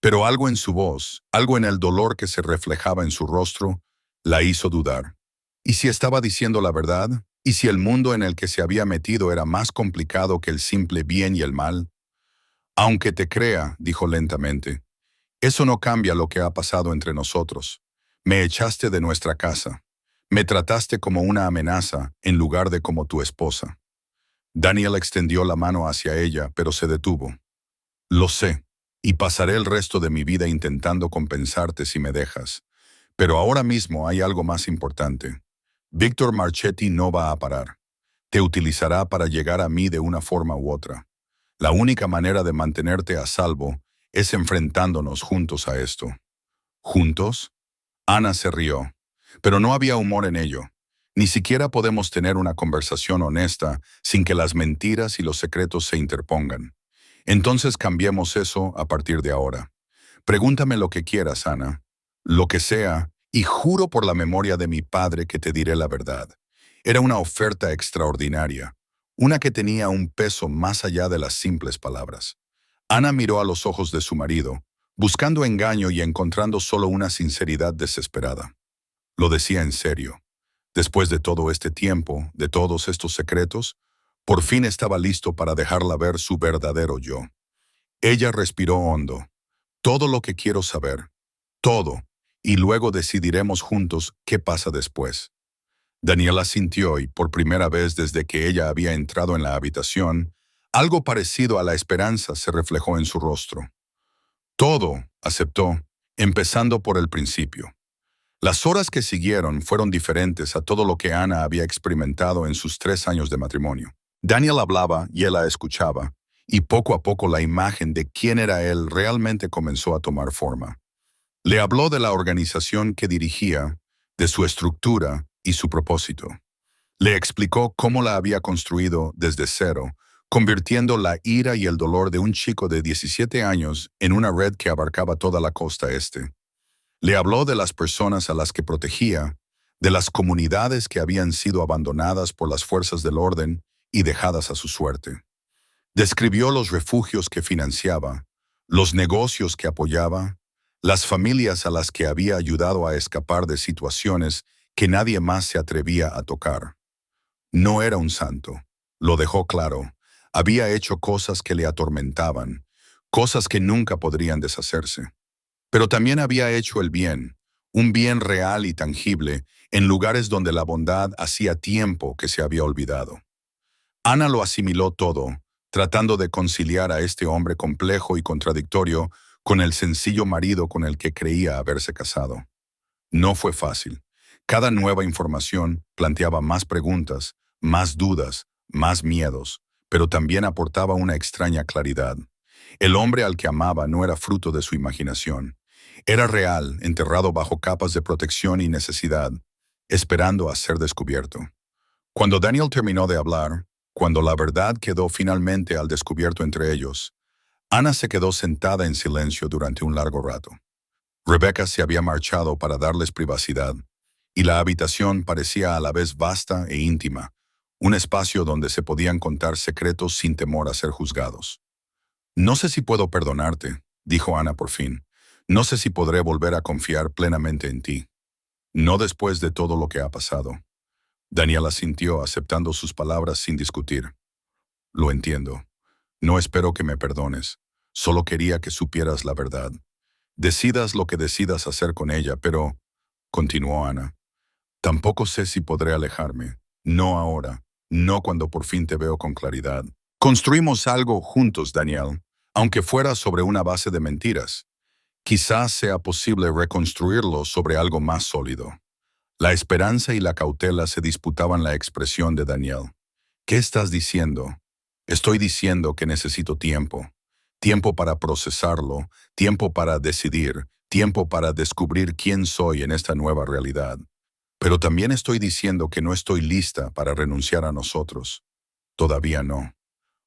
Speaker 1: Pero algo en su voz, algo en el dolor que se reflejaba en su rostro, la hizo dudar. ¿Y si estaba diciendo la verdad? ¿Y si el mundo en el que se había metido era más complicado que el simple bien y el mal? Aunque te crea, dijo lentamente, eso no cambia lo que ha pasado entre nosotros. Me echaste de nuestra casa. Me trataste como una amenaza en lugar de como tu esposa. Daniel extendió la mano hacia ella, pero se detuvo. Lo sé, y pasaré el resto de mi vida intentando compensarte si me dejas. Pero ahora mismo hay algo más importante. Víctor Marchetti no va a parar. Te utilizará para llegar a mí de una forma u otra. La única manera de mantenerte a salvo es enfrentándonos juntos a esto. ¿Juntos? Ana se rió, pero no había humor en ello. Ni siquiera podemos tener una conversación honesta sin que las mentiras y los secretos se interpongan. Entonces cambiemos eso a partir de ahora. Pregúntame lo que quieras, Ana. Lo que sea, y juro por la memoria de mi padre que te diré la verdad. Era una oferta extraordinaria, una que tenía un peso más allá de las simples palabras. Ana miró a los ojos de su marido, buscando engaño y encontrando solo una sinceridad desesperada. Lo decía en serio. Después de todo este tiempo, de todos estos secretos, por fin estaba listo para dejarla ver su verdadero yo. Ella respiró hondo. Todo lo que quiero saber. Todo. Y luego decidiremos juntos qué pasa después. Daniela sintió y, por primera vez desde que ella había entrado en la habitación, algo parecido a la esperanza se reflejó en su rostro. Todo, aceptó, empezando por el principio. Las horas que siguieron fueron diferentes a todo lo que Ana había experimentado en sus 3 años de matrimonio. Daniel hablaba y él la escuchaba, y poco a poco la imagen de quién era él realmente comenzó a tomar forma. Le habló de la organización que dirigía, de su estructura y su propósito. Le explicó cómo la había construido desde cero, convirtiendo la ira y el dolor de un chico de 17 años en una red que abarcaba toda la costa este. Le habló de las personas a las que protegía, de las comunidades que habían sido abandonadas por las fuerzas del orden y dejadas a su suerte. Describió los refugios que financiaba, los negocios que apoyaba, las familias a las que había ayudado a escapar de situaciones que nadie más se atrevía a tocar. No era un santo, lo dejó claro. Había hecho cosas que le atormentaban, cosas que nunca podrían deshacerse. Pero también había hecho el bien, un bien real y tangible, en lugares donde la bondad hacía tiempo que se había olvidado. Ana lo asimiló todo, tratando de conciliar a este hombre complejo y contradictorio con el sencillo marido con el que creía haberse casado. No fue fácil. Cada nueva información planteaba más preguntas, más dudas, más miedos, pero también aportaba una extraña claridad. El hombre al que amaba no era fruto de su imaginación. Era real, enterrado bajo capas de protección y necesidad, esperando a ser descubierto. Cuando Daniel terminó de hablar, cuando la verdad quedó finalmente al descubierto entre ellos, Ana se quedó sentada en silencio durante un largo rato. Rebecca se había marchado para darles privacidad, y la habitación parecía a la vez vasta e íntima, un espacio donde se podían contar secretos sin temor a ser juzgados. No sé si puedo perdonarte, dijo Ana por fin. No sé si podré volver a confiar plenamente en ti. No después de todo lo que ha pasado. Daniela sintió, aceptando sus palabras sin discutir. Lo entiendo. No espero que me perdones. Solo quería que supieras la verdad. Decidas lo que decidas hacer con ella, pero, continuó Ana, tampoco sé si podré alejarme. No ahora. No cuando por fin te veo con claridad. Construimos algo juntos, Daniel, aunque fuera sobre una base de mentiras. Quizás sea posible reconstruirlo sobre algo más sólido. La esperanza y la cautela se disputaban la expresión de Daniel. ¿Qué estás diciendo? Estoy diciendo que necesito tiempo. Tiempo para procesarlo, tiempo para decidir, tiempo para descubrir quién soy en esta nueva realidad. Pero también estoy diciendo que no estoy lista para renunciar a nosotros. Todavía no.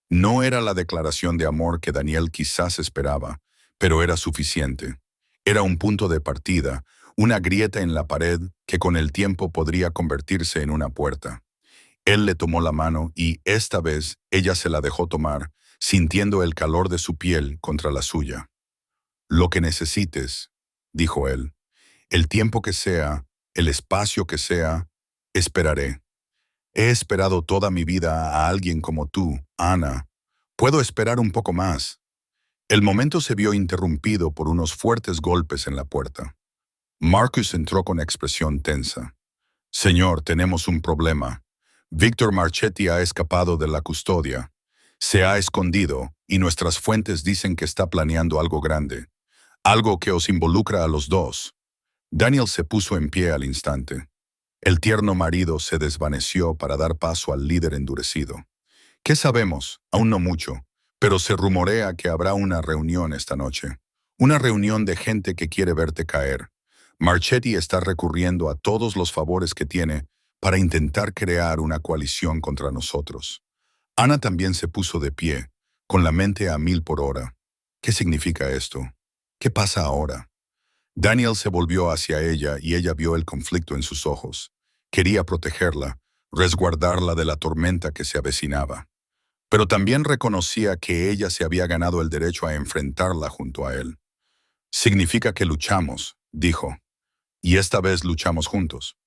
Speaker 1: No era la declaración de amor que Daniel quizás esperaba, pero era suficiente. Era un punto de partida, una grieta en la pared que con el tiempo podría convertirse en una puerta. Él le tomó la mano y, esta vez, ella se la dejó tomar, sintiendo el calor de su piel contra la suya. Lo que necesites, dijo él, el tiempo que sea, el espacio que sea, esperaré. He esperado toda mi vida a alguien como tú, Ana. Puedo esperar un poco más. El momento se vio interrumpido por unos fuertes golpes en la puerta. Marcus entró con expresión tensa. Señor, tenemos un problema. Víctor Marchetti ha escapado de la custodia. Se ha escondido y nuestras fuentes dicen que está planeando algo grande. Algo que os involucra a los dos. Daniel se puso en pie al instante. El tierno marido se desvaneció para dar paso al líder endurecido. ¿Qué sabemos? Aún no mucho, pero se rumorea que habrá una reunión esta noche. Una reunión de gente que quiere verte caer. Marchetti está recurriendo a todos los favores que tiene para intentar crear una coalición contra nosotros. Ana también se puso de pie, con la mente a 1000 por hora. ¿Qué significa esto? ¿Qué pasa ahora? Daniel se volvió hacia ella y ella vio el conflicto en sus ojos. Quería protegerla, resguardarla de la tormenta que se avecinaba. Pero también reconocía que ella se había ganado el derecho a enfrentarla junto a él. Significa que luchamos, dijo, y esta vez luchamos juntos.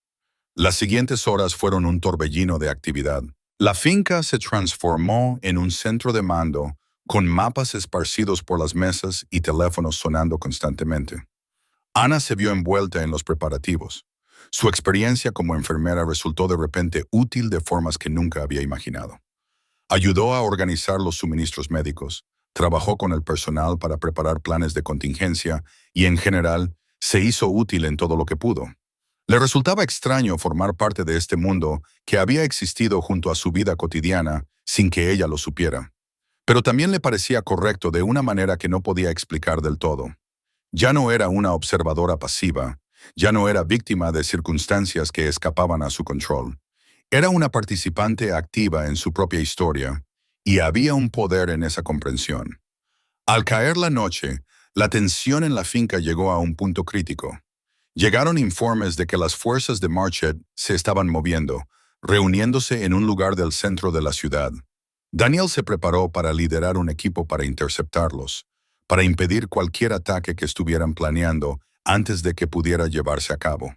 Speaker 1: Las siguientes horas fueron un torbellino de actividad. La finca se transformó en un centro de mando, con mapas esparcidos por las mesas y teléfonos sonando constantemente. Ana se vio envuelta en los preparativos. Su experiencia como enfermera resultó de repente útil de formas que nunca había imaginado. Ayudó a organizar los suministros médicos, trabajó con el personal para preparar planes de contingencia y, en general, se hizo útil en todo lo que pudo. Le resultaba extraño formar parte de este mundo que había existido junto a su vida cotidiana sin que ella lo supiera. Pero también le parecía correcto de una manera que no podía explicar del todo. Ya no era una observadora pasiva, ya no era víctima de circunstancias que escapaban a su control. Era una participante activa en su propia historia, y había un poder en esa comprensión. Al caer la noche, la tensión en la finca llegó a un punto crítico. Llegaron informes de que las fuerzas de Marchet se estaban moviendo, reuniéndose en un lugar del centro de la ciudad. Daniel se preparó para liderar un equipo para interceptarlos, para impedir cualquier ataque que estuvieran planeando antes de que pudiera llevarse a cabo.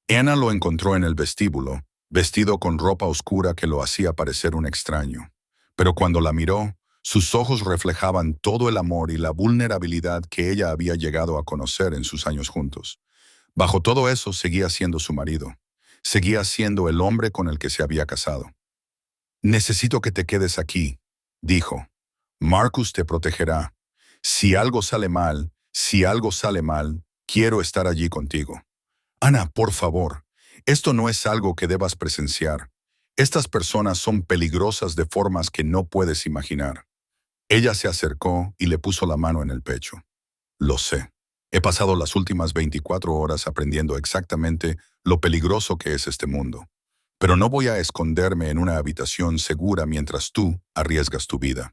Speaker 1: Ana lo encontró en el vestíbulo, vestido con ropa oscura que lo hacía parecer un extraño. Pero cuando la miró, sus ojos reflejaban todo el amor y la vulnerabilidad que ella había llegado a conocer en sus años juntos. Bajo todo eso seguía siendo su marido. Seguía siendo el hombre con el que se había casado. «Necesito que te quedes aquí», dijo. «Marcus te protegerá. Si algo sale mal, quiero estar allí contigo». «Ana, por favor, esto no es algo que debas presenciar. Estas personas son peligrosas de formas que no puedes imaginar». Ella se acercó y le puso la mano en el pecho. «Lo sé. He pasado las últimas 24 horas aprendiendo exactamente lo peligroso que es este mundo. Pero no voy a esconderme en una habitación segura mientras tú arriesgas tu vida.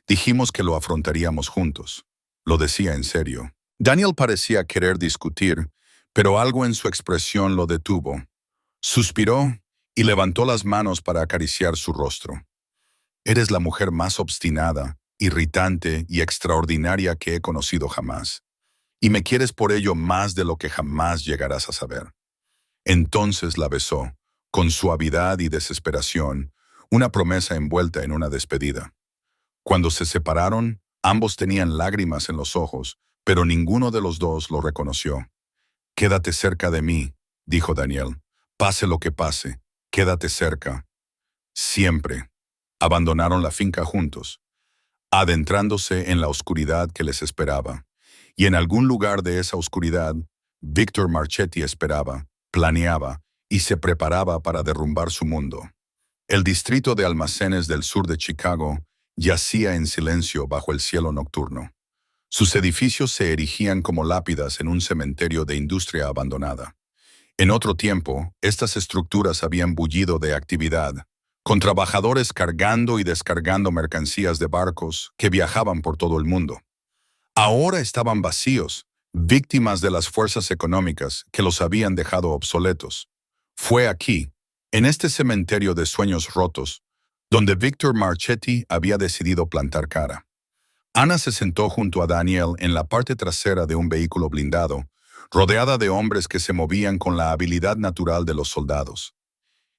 Speaker 1: Dijimos que lo afrontaríamos juntos». Lo decía en serio. Daniel parecía querer discutir, pero algo en su expresión lo detuvo. Suspiró y levantó las manos para acariciar su rostro. «Eres la mujer más obstinada, irritante y extraordinaria que he conocido jamás. Y me quieres por ello más de lo que jamás llegarás a saber». Entonces la besó, con suavidad y desesperación, una promesa envuelta en una despedida. Cuando se separaron, ambos tenían lágrimas en los ojos, pero ninguno de los dos lo reconoció. «Quédate cerca de mí», dijo Daniel. «Pase lo que pase, quédate cerca». Siempre. Abandonaron la finca juntos, adentrándose en la oscuridad que les esperaba. Y en algún lugar de esa oscuridad, Víctor Marchetti esperaba, planeaba y se preparaba para derrumbar su mundo. El distrito de almacenes del sur de Chicago yacía en silencio bajo el cielo nocturno. Sus edificios se erigían como lápidas en un cementerio de industria abandonada. En otro tiempo, estas estructuras habían bullido de actividad, con trabajadores cargando y descargando mercancías de barcos que viajaban por todo el mundo. Ahora estaban vacíos, víctimas de las fuerzas económicas que los habían dejado obsoletos. Fue aquí, en este cementerio de sueños rotos, donde Victor Marchetti había decidido plantar cara. Ana se sentó junto a Daniel en la parte trasera de un vehículo blindado, rodeada de hombres que se movían con la habilidad natural de los soldados.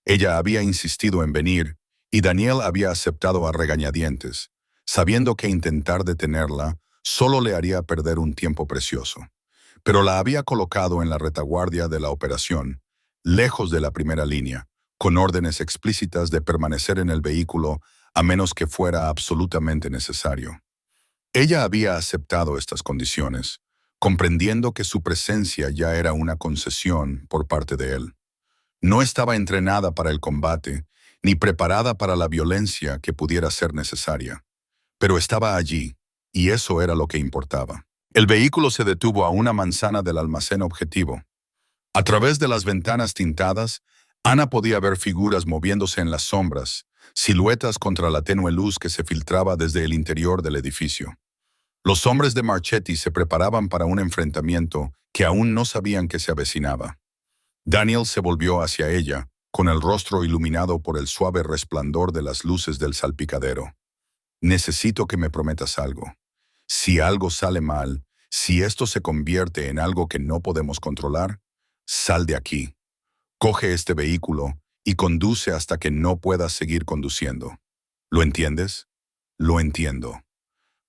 Speaker 1: Ella había insistido en venir, y Daniel había aceptado a regañadientes, sabiendo que intentar detenerla solo le haría perder un tiempo precioso. Pero la había colocado en la retaguardia de la operación, lejos de la primera línea, con órdenes explícitas de permanecer en el vehículo a menos que fuera absolutamente necesario. Ella había aceptado estas condiciones, comprendiendo que su presencia ya era una concesión por parte de él. No estaba entrenada para el combate, ni preparada para la violencia que pudiera ser necesaria, pero estaba allí, y eso era lo que importaba. El vehículo se detuvo a una manzana del almacén objetivo. A través de las ventanas tintadas, Ana podía ver figuras moviéndose en las sombras, siluetas contra la tenue luz que se filtraba desde el interior del edificio. Los hombres de Marchetti se preparaban para un enfrentamiento que aún no sabían que se avecinaba. Daniel se volvió hacia ella, con el rostro iluminado por el suave resplandor de las luces del salpicadero. Necesito que me prometas algo. Si algo sale mal, si esto se convierte en algo que no podemos controlar, sal de aquí. Coge este vehículo y conduce hasta que no puedas seguir conduciendo. ¿Lo entiendes? Lo entiendo.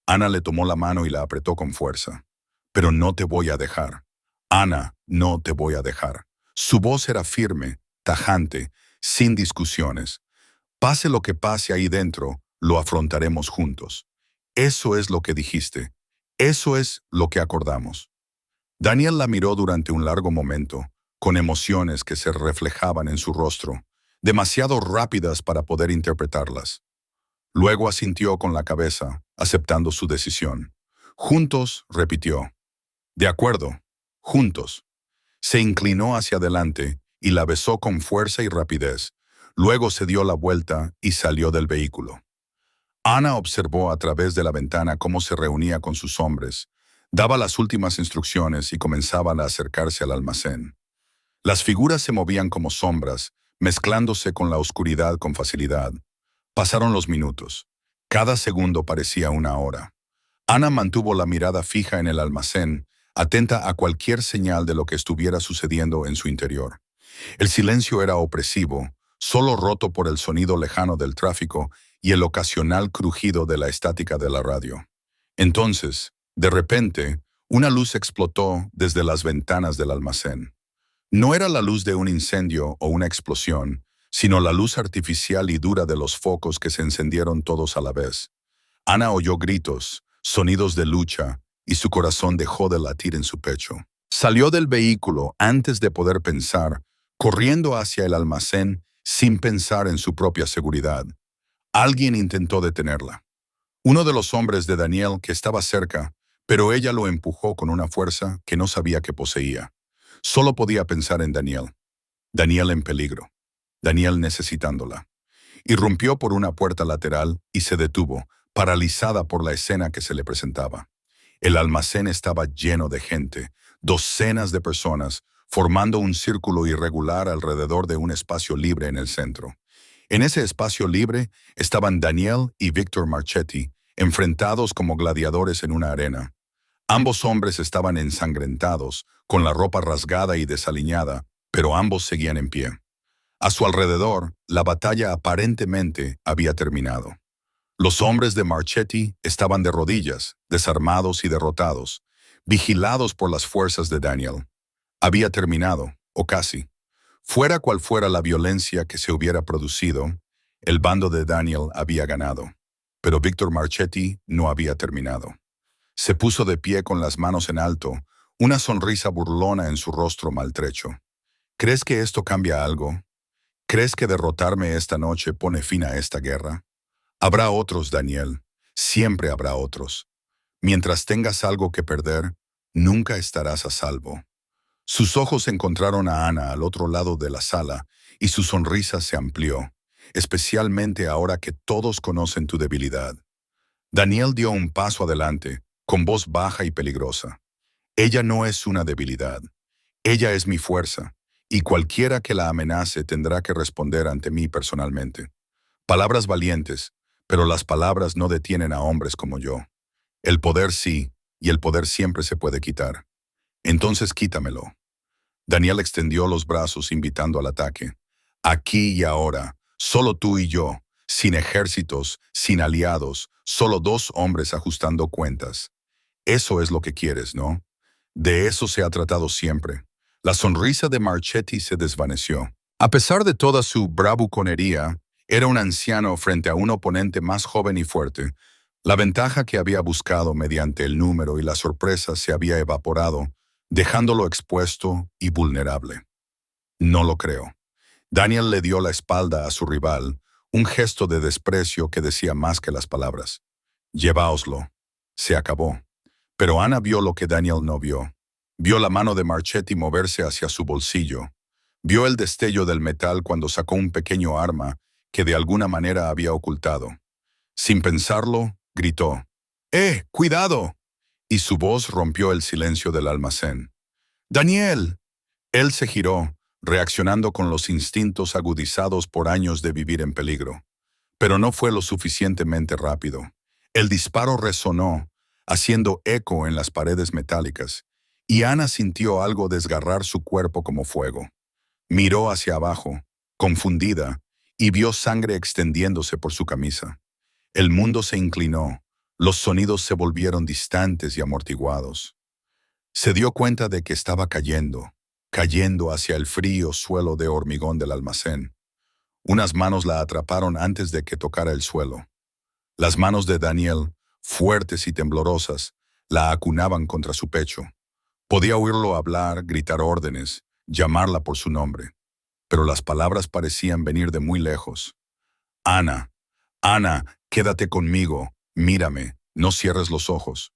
Speaker 1: Ana le tomó la mano y la apretó con fuerza. Pero no te voy a dejar. Ana, no te voy a dejar. Su voz era firme, tajante, sin discusiones. Pase lo que pase ahí dentro, lo afrontaremos juntos. Eso es lo que dijiste. Eso es lo que acordamos. Daniel la miró durante un largo momento, con emociones que se reflejaban en su rostro, demasiado rápidas para poder interpretarlas. Luego asintió con la cabeza, aceptando su decisión. Juntos, repitió. De acuerdo, juntos. Se inclinó hacia adelante y la besó con fuerza y rapidez. Luego se dio la vuelta y salió del vehículo. Ana observó a través de la ventana cómo se reunía con sus hombres, daba las últimas instrucciones y comenzaban a acercarse al almacén. Las figuras se movían como sombras, mezclándose con la oscuridad con facilidad. Pasaron los minutos. Cada segundo parecía una hora. Ana mantuvo la mirada fija en el almacén, atenta a cualquier señal de lo que estuviera sucediendo en su interior. El silencio era opresivo, solo roto por el sonido lejano del tráfico y el ocasional crujido de la estática de la radio. Entonces, de repente, una luz explotó desde las ventanas del almacén. No era la luz de un incendio o una explosión, sino la luz artificial y dura de los focos que se encendieron todos a la vez. Ana oyó gritos, sonidos de lucha, y su corazón dejó de latir en su pecho. Salió del vehículo antes de poder pensar, corriendo hacia el almacén sin pensar en su propia seguridad. Alguien intentó detenerla. Uno de los hombres de Daniel que estaba cerca, pero ella lo empujó con una fuerza que no sabía que poseía. Solo podía pensar en Daniel. Daniel en peligro. Daniel necesitándola. Irrumpió por una puerta lateral y se detuvo, paralizada por la escena que se le presentaba. El almacén estaba lleno de gente, docenas de personas, formando un círculo irregular alrededor de un espacio libre en el centro. En ese espacio libre estaban Daniel y Victor Marchetti, enfrentados como gladiadores en una arena. Ambos hombres estaban ensangrentados, con la ropa rasgada y desaliñada, pero ambos seguían en pie. A su alrededor, la batalla aparentemente había terminado. Los hombres de Marchetti estaban de rodillas, desarmados y derrotados, vigilados por las fuerzas de Daniel. Había terminado, o casi. Fuera cual fuera la violencia que se hubiera producido, el bando de Daniel había ganado. Pero Victor Marchetti no había terminado. Se puso de pie con las manos en alto, una sonrisa burlona en su rostro maltrecho. ¿Crees que esto cambia algo? ¿Crees que derrotarme esta noche pone fin a esta guerra? Habrá otros, Daniel. Siempre habrá otros. Mientras tengas algo que perder, nunca estarás a salvo. Sus ojos encontraron a Ana al otro lado de la sala y su sonrisa se amplió, especialmente ahora que todos conocen tu debilidad. Daniel dio un paso adelante, con voz baja y peligrosa. Ella no es una debilidad. Ella es mi fuerza, y cualquiera que la amenace tendrá que responder ante mí personalmente. Palabras valientes, pero las palabras no detienen a hombres como yo. El poder sí, y el poder siempre se puede quitar. Entonces quítamelo. Daniel extendió los brazos invitando al ataque. Aquí y ahora, solo tú y yo, sin ejércitos, sin aliados, solo dos hombres ajustando cuentas. Eso es lo que quieres, ¿no? De eso se ha tratado siempre. La sonrisa de Marchetti se desvaneció. A pesar de toda su bravuconería, era un anciano frente a un oponente más joven y fuerte. La ventaja que había buscado mediante el número y la sorpresa se había evaporado, dejándolo expuesto y vulnerable. No lo creo. Daniel le dio la espalda a su rival, un gesto de desprecio que decía más que las palabras. Lleváoslo. Se acabó. Pero Ana vio lo que Daniel no vio. Vio la mano de Marchetti moverse hacia su bolsillo. Vio el destello del metal cuando sacó un pequeño arma que de alguna manera había ocultado. Sin pensarlo, gritó, ¡Cuidado! Y su voz rompió el silencio del almacén. ¡Daniel! Él se giró, reaccionando con los instintos agudizados por años de vivir en peligro. Pero no fue lo suficientemente rápido. El disparo resonó, haciendo eco en las paredes metálicas, y Ana sintió algo desgarrar su cuerpo como fuego. Miró hacia abajo, confundida, y vio sangre extendiéndose por su camisa. El mundo se inclinó, los sonidos se volvieron distantes y amortiguados. Se dio cuenta de que estaba cayendo hacia el frío suelo de hormigón del almacén. Unas manos la atraparon antes de que tocara el suelo. Las manos de Daniel, fuertes y temblorosas, la acunaban contra su pecho. Podía oírlo hablar, gritar órdenes, llamarla por su nombre. Pero las palabras parecían venir de muy lejos. Ana, Ana, quédate conmigo, mírame, no cierres los ojos.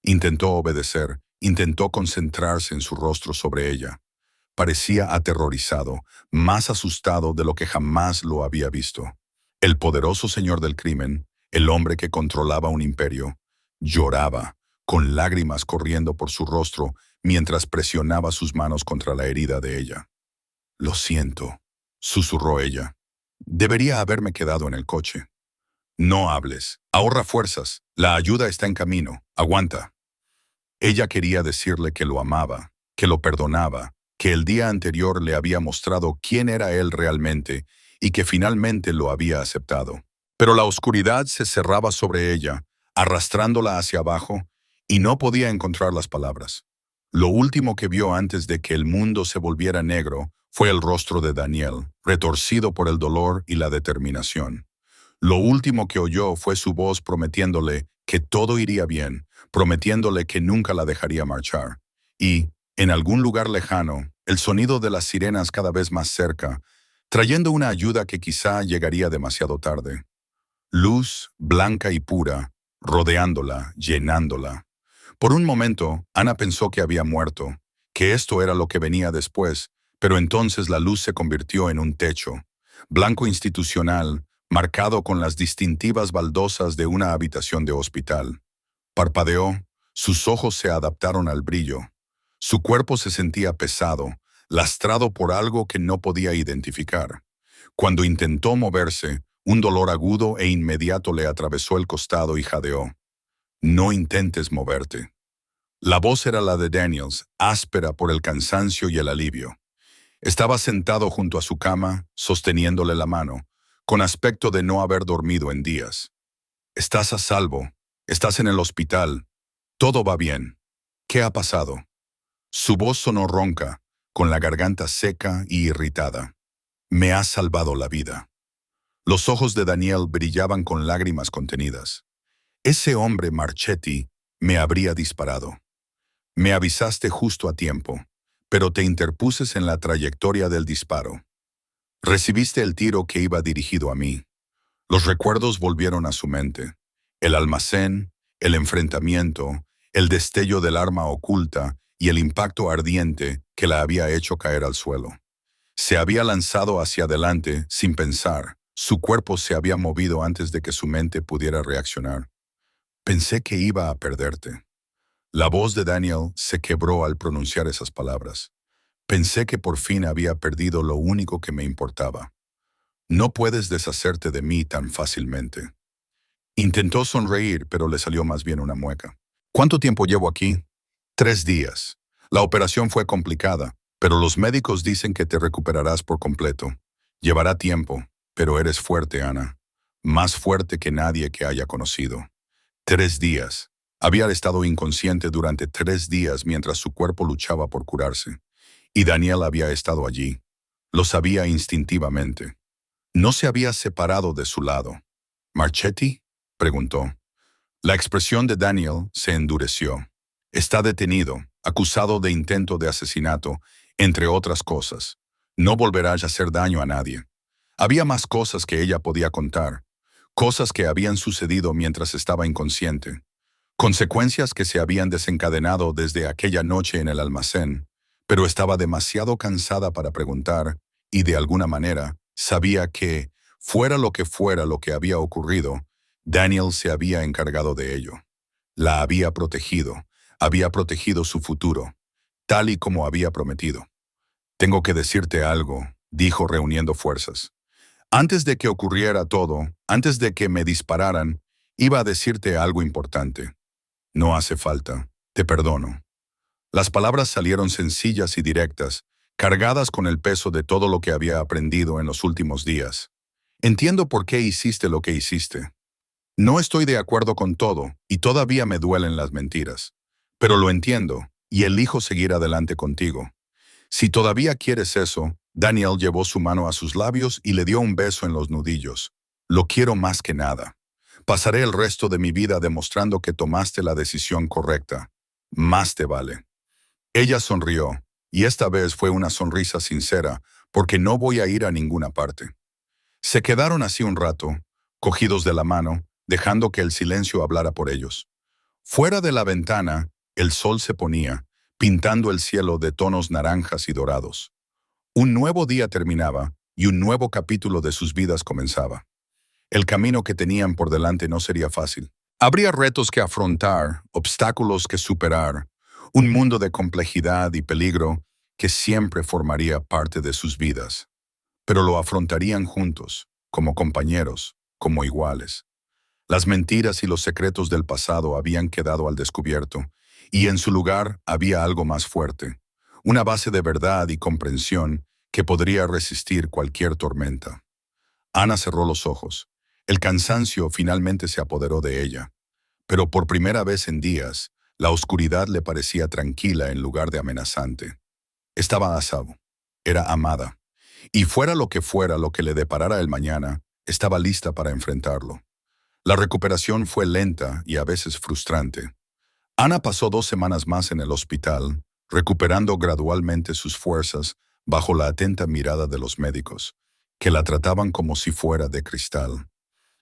Speaker 1: Intentó obedecer, intentó concentrarse en su rostro sobre ella. Parecía aterrorizado, más asustado de lo que jamás lo había visto. El poderoso señor del crimen, el hombre que controlaba un imperio, lloraba, con lágrimas corriendo por su rostro mientras presionaba sus manos contra la herida de ella. Lo siento, susurró ella. Debería haberme quedado en el coche. No hables, ahorra fuerzas, la ayuda está en camino, aguanta. Ella quería decirle que lo amaba, que lo perdonaba, que el día anterior le había mostrado quién era él realmente y que finalmente lo había aceptado. Pero la oscuridad se cerraba sobre ella, arrastrándola hacia abajo, y no podía encontrar las palabras. Lo último que vio antes de que el mundo se volviera negro fue el rostro de Daniel, retorcido por el dolor y la determinación. Lo último que oyó fue su voz prometiéndole que todo iría bien, prometiéndole que nunca la dejaría marchar. Y, en algún lugar lejano, el sonido de las sirenas cada vez más cerca, trayendo una ayuda que quizá llegaría demasiado tarde. Luz, blanca y pura, rodeándola, llenándola. Por un momento, Ana pensó que había muerto, que esto era lo que venía después, pero entonces la luz se convirtió en un techo, blanco institucional, marcado con las distintivas baldosas de una habitación de hospital. Parpadeó, sus ojos se adaptaron al brillo. Su cuerpo se sentía pesado, lastrado por algo que no podía identificar. Cuando intentó moverse, un dolor agudo e inmediato le atravesó el costado y jadeó. No intentes moverte. La voz era la de Daniels, áspera por el cansancio y el alivio. Estaba sentado junto a su cama, sosteniéndole la mano, con aspecto de no haber dormido en días. Estás a salvo. Estás en el hospital. Todo va bien. ¿Qué ha pasado? Su voz sonó ronca, con la garganta seca y irritada. Me has salvado la vida. Los ojos de Daniel brillaban con lágrimas contenidas. Ese hombre, Marchetti, me habría disparado. Me avisaste justo a tiempo, pero te interpuses en la trayectoria del disparo. Recibiste el tiro que iba dirigido a mí. Los recuerdos volvieron a su mente. El almacén, el enfrentamiento, el destello del arma oculta, y el impacto ardiente que la había hecho caer al suelo. Se había lanzado hacia adelante sin pensar. Su cuerpo se había movido antes de que su mente pudiera reaccionar. Pensé que iba a perderte. La voz de Daniel se quebró al pronunciar esas palabras. Pensé que por fin había perdido lo único que me importaba. No puedes deshacerte de mí tan fácilmente. Intentó sonreír, pero le salió más bien una mueca. ¿Cuánto tiempo llevo aquí? 3 días. La operación fue complicada, pero los médicos dicen que te recuperarás por completo. Llevará tiempo, pero eres fuerte, Ana. Más fuerte que nadie que haya conocido. 3 días. Había estado inconsciente durante 3 días mientras su cuerpo luchaba por curarse. Y Daniel había estado allí. Lo sabía instintivamente. No se había separado de su lado. ¿Marchetti? Preguntó. La expresión de Daniel se endureció. Está detenido, acusado de intento de asesinato, entre otras cosas. No volverá a hacer daño a nadie. Había más cosas que ella podía contar. Cosas que habían sucedido mientras estaba inconsciente. Consecuencias que se habían desencadenado desde aquella noche en el almacén, pero estaba demasiado cansada para preguntar y de alguna manera sabía que, fuera lo que había ocurrido, Daniel se había encargado de ello. La había protegido su futuro, tal y como había prometido. Tengo que decirte algo, dijo reuniendo fuerzas. Antes de que ocurriera todo, antes de que me dispararan, iba a decirte algo importante. No hace falta, te perdono. Las palabras salieron sencillas y directas, cargadas con el peso de todo lo que había aprendido en los últimos días. Entiendo por qué hiciste lo que hiciste. No estoy de acuerdo con todo, y todavía me duelen las mentiras. Pero lo entiendo, y elijo seguir adelante contigo. Si todavía quieres eso, Daniel llevó su mano a sus labios y le dio un beso en los nudillos. Lo quiero más que nada. Pasaré el resto de mi vida demostrando que tomaste la decisión correcta. Más te vale. Ella sonrió, y esta vez fue una sonrisa sincera, porque no voy a ir a ninguna parte. Se quedaron así un rato, cogidos de la mano, dejando que el silencio hablara por ellos. Fuera de la ventana, el sol se ponía, pintando el cielo de tonos naranjas y dorados. Un nuevo día terminaba, y un nuevo capítulo de sus vidas comenzaba. El camino que tenían por delante no sería fácil. Habría retos que afrontar, obstáculos que superar, un mundo de complejidad y peligro que siempre formaría parte de sus vidas. Pero lo afrontarían juntos, como compañeros, como iguales. Las mentiras y los secretos del pasado habían quedado al descubierto, y en su lugar había algo más fuerte, una base de verdad y comprensión que podría resistir cualquier tormenta. Ana cerró los ojos. El cansancio finalmente se apoderó de ella, pero por primera vez en días, la oscuridad le parecía tranquila en lugar de amenazante. Estaba a salvo, era amada, y fuera lo que le deparara el mañana, estaba lista para enfrentarlo. La recuperación fue lenta y a veces frustrante. Ana pasó 2 semanas más en el hospital, recuperando gradualmente sus fuerzas bajo la atenta mirada de los médicos, que la trataban como si fuera de cristal.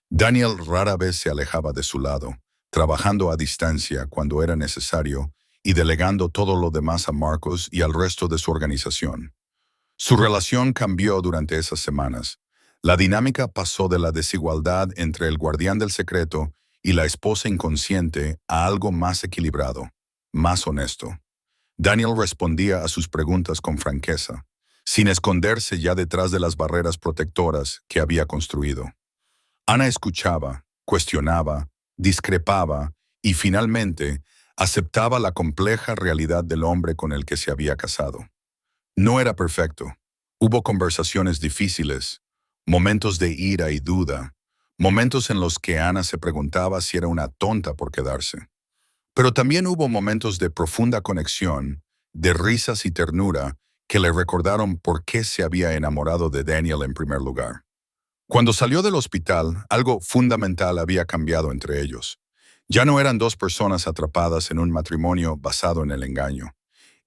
Speaker 1: Daniel rara vez se alejaba de su lado, trabajando a distancia cuando era necesario y delegando todo lo demás a Marcos y al resto de su organización. Su relación cambió durante esas semanas. La dinámica pasó de la desigualdad entre el guardián del secreto y la esposa inconsciente a algo más equilibrado, más honesto. Daniel respondía a sus preguntas con franqueza, sin esconderse ya detrás de las barreras protectoras que había construido. Ana escuchaba, cuestionaba, discrepaba y finalmente aceptaba la compleja realidad del hombre con el que se había casado. No era perfecto. Hubo conversaciones difíciles, momentos de ira y duda, momentos en los que Ana se preguntaba si era una tonta por quedarse. Pero también hubo momentos de profunda conexión, de risas y ternura que le recordaron por qué se había enamorado de Daniel en primer lugar. Cuando salió del hospital, algo fundamental había cambiado entre ellos. Ya no eran 2 personas atrapadas en un matrimonio basado en el engaño.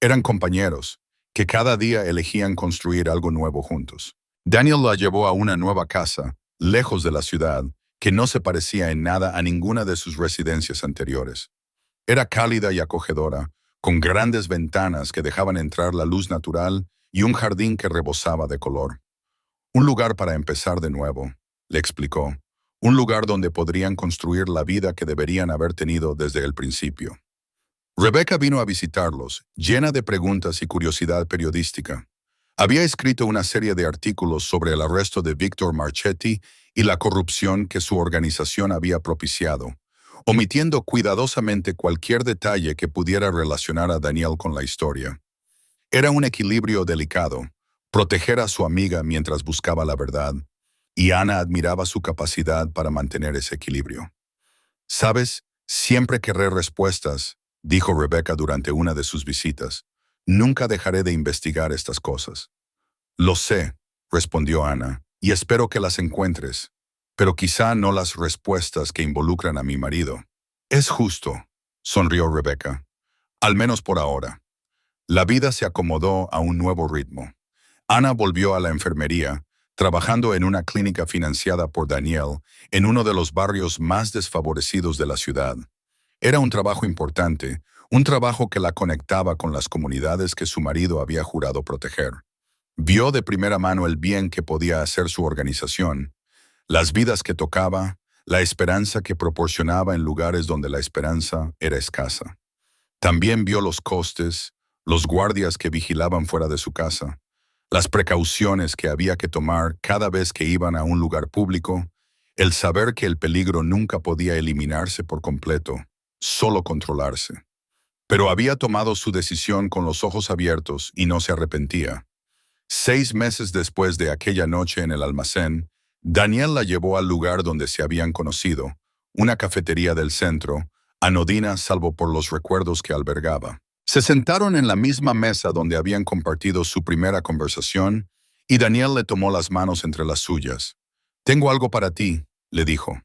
Speaker 1: Eran compañeros, que cada día elegían construir algo nuevo juntos. Daniel la llevó a una nueva casa, lejos de la ciudad, que no se parecía en nada a ninguna de sus residencias anteriores. Era cálida y acogedora, con grandes ventanas que dejaban entrar la luz natural y un jardín que rebosaba de color. Un lugar para empezar de nuevo, le explicó. Un lugar donde podrían construir la vida que deberían haber tenido desde el principio. Rebecca vino a visitarlos, llena de preguntas y curiosidad periodística. Había escrito una serie de artículos sobre el arresto de Victor Marchetti y la corrupción que su organización había propiciado, omitiendo cuidadosamente cualquier detalle que pudiera relacionar a Daniel con la historia. Era un equilibrio delicado, proteger a su amiga mientras buscaba la verdad, y Ana admiraba su capacidad para mantener ese equilibrio. «Sabes, siempre querré respuestas», dijo Rebecca durante una de sus visitas. «Nunca dejaré de investigar estas cosas». «Lo sé», respondió Ana, «y espero que las encuentres, pero quizá no las respuestas que involucran a mi marido». «Es justo», sonrió Rebecca, «al menos por ahora». La vida se acomodó a un nuevo ritmo. Ana volvió a la enfermería, trabajando en una clínica financiada por Daniel en uno de los barrios más desfavorecidos de la ciudad. Era un trabajo importante, un trabajo que la conectaba con las comunidades que su marido había jurado proteger. Vio de primera mano el bien que podía hacer su organización, las vidas que tocaba, la esperanza que proporcionaba en lugares donde la esperanza era escasa. También vio los costes, los guardias que vigilaban fuera de su casa, las precauciones que había que tomar cada vez que iban a un lugar público, el saber que el peligro nunca podía eliminarse por completo, solo controlarse. Pero había tomado su decisión con los ojos abiertos y no se arrepentía. 6 meses después de aquella noche en el almacén, Daniel la llevó al lugar donde se habían conocido, una cafetería del centro, anodina salvo por los recuerdos que albergaba. Se sentaron en la misma mesa donde habían compartido su primera conversación y Daniel le tomó las manos entre las suyas. «Tengo algo para ti», le dijo.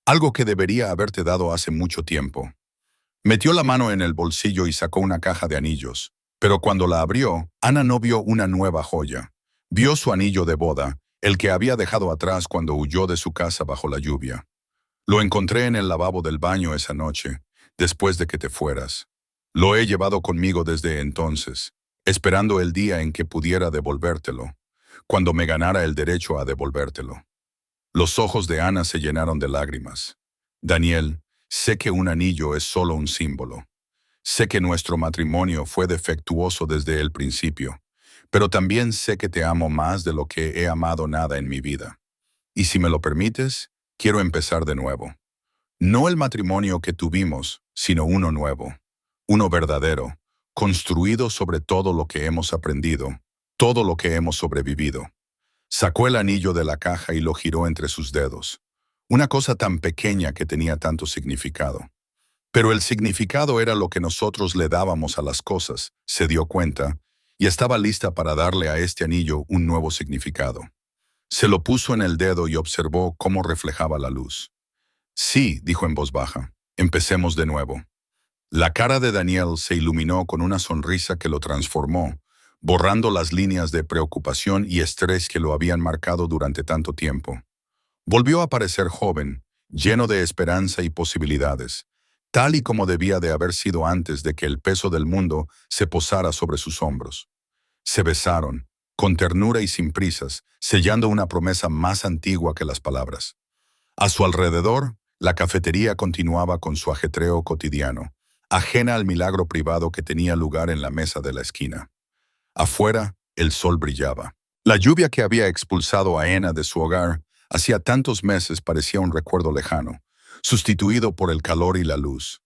Speaker 1: «Algo que debería haberte dado hace mucho tiempo». Metió la mano en el bolsillo y sacó una caja de anillos. Pero cuando la abrió, Ana no vio una nueva joya. Vio su anillo de boda, el que había dejado atrás cuando huyó de su casa bajo la lluvia. «Lo encontré en el lavabo del baño esa noche, después de que te fueras. Lo he llevado conmigo desde entonces, esperando el día en que pudiera devolvértelo, cuando me ganara el derecho a devolvértelo». Los ojos de Ana se llenaron de lágrimas. «Daniel, sé que un anillo es solo un símbolo. Sé que nuestro matrimonio fue defectuoso desde el principio, pero también sé que te amo más de lo que he amado nada en mi vida. Y si me lo permites, quiero empezar de nuevo. No el matrimonio que tuvimos, sino uno nuevo, uno verdadero, construido sobre todo lo que hemos aprendido, todo lo que hemos sobrevivido». Sacó el anillo de la caja y lo giró entre sus dedos. Una cosa tan pequeña que tenía tanto significado. Pero el significado era lo que nosotros le dábamos a las cosas, se dio cuenta, y estaba lista para darle a este anillo un nuevo significado. Se lo puso en el dedo y observó cómo reflejaba la luz. «Sí», dijo en voz baja, «empecemos de nuevo». La cara de Daniel se iluminó con una sonrisa que lo transformó, borrando las líneas de preocupación y estrés que lo habían marcado durante tanto tiempo. Volvió a parecer joven, lleno de esperanza y posibilidades, tal y como debía de haber sido antes de que el peso del mundo se posara sobre sus hombros. Se besaron, con ternura y sin prisas, sellando una promesa más antigua que las palabras. A su alrededor, la cafetería continuaba con su ajetreo cotidiano, ajena al milagro privado que tenía lugar en la mesa de la esquina. Afuera, el sol brillaba. La lluvia que había expulsado a Ana de su hogar hacía tantos meses parecía un recuerdo lejano, sustituido por el calor y la luz.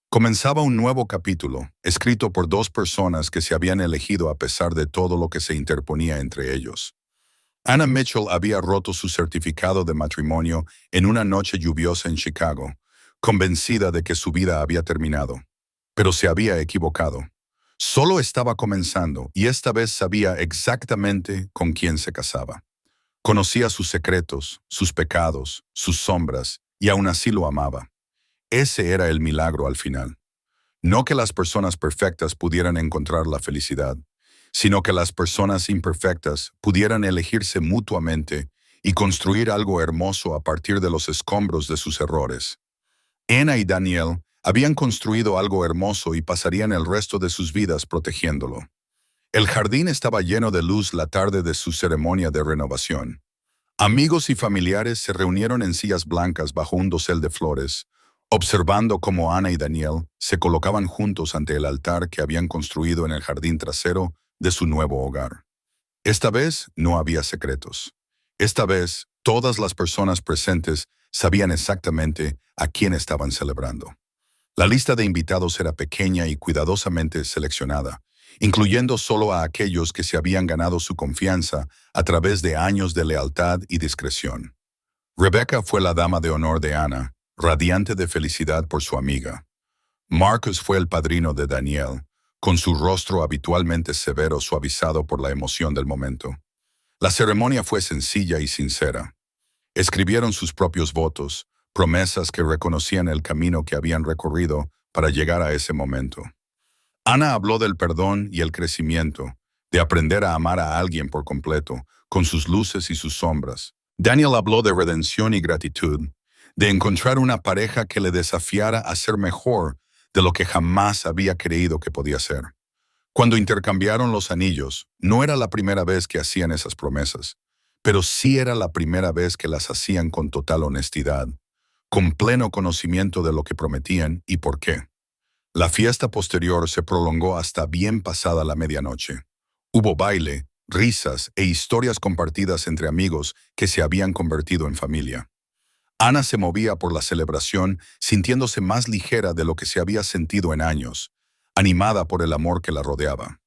Speaker 1: Comenzaba un nuevo capítulo, escrito por 2 personas que se habían elegido a pesar de todo lo que se interponía entre ellos. Anna Mitchell había roto su certificado de matrimonio en una noche lluviosa en Chicago, convencida de que su vida había terminado. Pero se había equivocado. Solo estaba comenzando y esta vez sabía exactamente con quién se casaba. Conocía sus secretos, sus pecados, sus sombras, y aún así lo amaba. Ese era el milagro al final. No que las personas perfectas pudieran encontrar la felicidad, sino que las personas imperfectas pudieran elegirse mutuamente y construir algo hermoso a partir de los escombros de sus errores. Ana y Daniel Habían construido algo hermoso y pasarían el resto de sus vidas protegiéndolo. El jardín estaba lleno de luz la tarde de su ceremonia de renovación. Amigos y familiares se reunieron en sillas blancas bajo un dosel de flores, observando cómo Ana y Daniel se colocaban juntos ante el altar que habían construido en el jardín trasero de su nuevo hogar. Esta vez no había secretos. Esta vez todas las personas presentes sabían exactamente a quién estaban celebrando. La lista de invitados era pequeña y cuidadosamente seleccionada, incluyendo solo a aquellos que se habían ganado su confianza a través de años de lealtad y discreción. Rebecca fue la dama de honor de Ana, radiante de felicidad por su amiga. Marcus fue el padrino de Daniel, con su rostro habitualmente severo suavizado por la emoción del momento. La ceremonia fue sencilla y sincera. Escribieron sus propios votos, promesas que reconocían el camino que habían recorrido para llegar a ese momento. Ana habló del perdón y el crecimiento, de aprender a amar a alguien por completo, con sus luces y sus sombras. Daniel habló de redención y gratitud, de encontrar una pareja que le desafiara a ser mejor de lo que jamás había creído que podía ser. Cuando intercambiaron los anillos, no era la primera vez que hacían esas promesas, pero sí era la primera vez que las hacían con total honestidad, con pleno conocimiento de lo que prometían y por qué. La fiesta posterior se prolongó hasta bien pasada la medianoche. Hubo baile, risas e historias compartidas entre amigos que se habían convertido en familia. Ana se movía por la celebración sintiéndose más ligera de lo que se había sentido en años, animada por el amor que la rodeaba.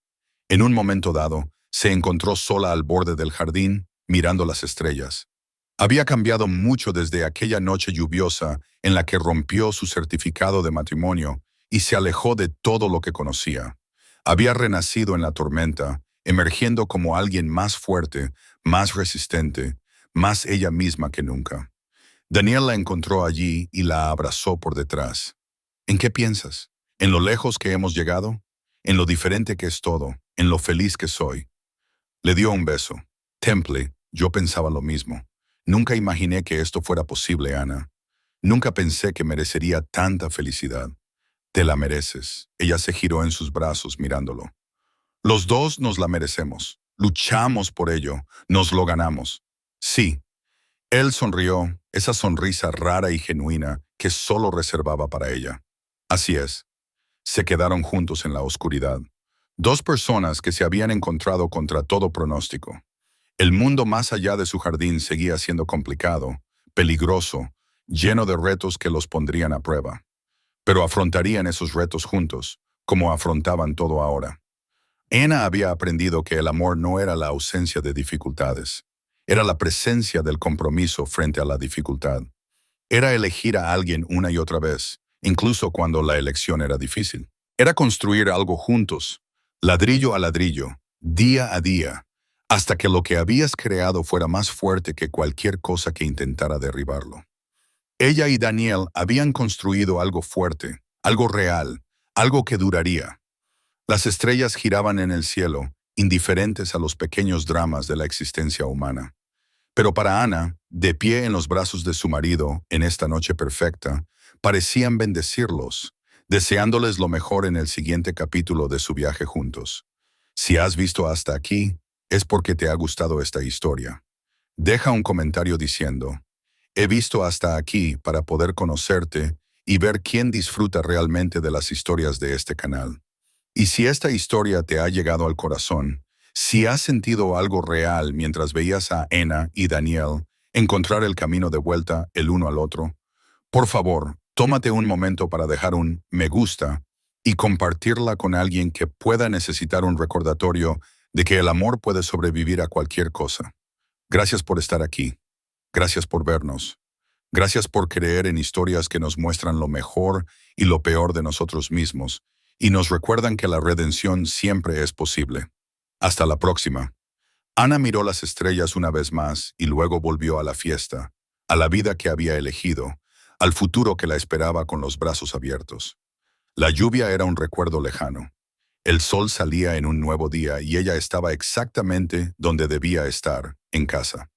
Speaker 1: En un momento dado, se encontró sola al borde del jardín, mirando las estrellas. Había cambiado mucho desde aquella noche lluviosa en la que rompió su certificado de matrimonio y se alejó de todo lo que conocía. Había renacido en la tormenta, emergiendo como alguien más fuerte, más resistente, más ella misma que nunca. Daniel la encontró allí y la abrazó por detrás. ¿En qué piensas? ¿En lo lejos que hemos llegado? ¿En lo diferente que es todo? ¿En lo feliz que soy? Le dio un beso. Temple, yo pensaba lo mismo. Nunca imaginé que esto fuera posible, Ana. Nunca pensé que merecería tanta felicidad. Te la mereces. Ella se giró en sus brazos mirándolo. Los dos nos la merecemos. Luchamos por ello. Nos lo ganamos. Sí. Él sonrió, esa sonrisa rara y genuina que solo reservaba para ella. Así es. Se quedaron juntos en la oscuridad. Dos personas que se habían encontrado contra todo pronóstico. El mundo más allá de su jardín seguía siendo complicado, peligroso, lleno de retos que los pondrían a prueba. Pero afrontarían esos retos juntos, como afrontaban todo ahora. Ana había aprendido que el amor no era la ausencia de dificultades. Era la presencia del compromiso frente a la dificultad. Era elegir a alguien una y otra vez, incluso cuando la elección era difícil. Era construir algo juntos, ladrillo a ladrillo, día a día, hasta que lo que habías creado fuera más fuerte que cualquier cosa que intentara derribarlo. Ella y Daniel habían construido algo fuerte, algo real, algo que duraría. Las estrellas giraban en el cielo, indiferentes a los pequeños dramas de la existencia humana. Pero para Ana, de pie en los brazos de su marido, en esta noche perfecta, parecían bendecirlos, deseándoles lo mejor en el siguiente capítulo de su viaje juntos. Si has visto hasta aquí, es porque te ha gustado esta historia. Deja un comentario diciendo, he visto hasta aquí para poder conocerte y ver quién disfruta realmente de las historias de este canal. Y si esta historia te ha llegado al corazón, si has sentido algo real mientras veías a Ana y Daniel encontrar el camino de vuelta el uno al otro, por favor, tómate un momento para dejar un me gusta y compartirla con alguien que pueda necesitar un recordatorio de que el amor puede sobrevivir a cualquier cosa. Gracias por estar aquí. Gracias por vernos. Gracias por creer en historias que nos muestran lo mejor y lo peor de nosotros mismos y nos recuerdan que la redención siempre es posible. Hasta la próxima. Ana miró las estrellas una vez más y luego volvió a la fiesta, a la vida que había elegido, al futuro que la esperaba con los brazos abiertos. La lluvia era un recuerdo lejano. El sol salía en un nuevo día y ella estaba exactamente donde debía estar, en casa.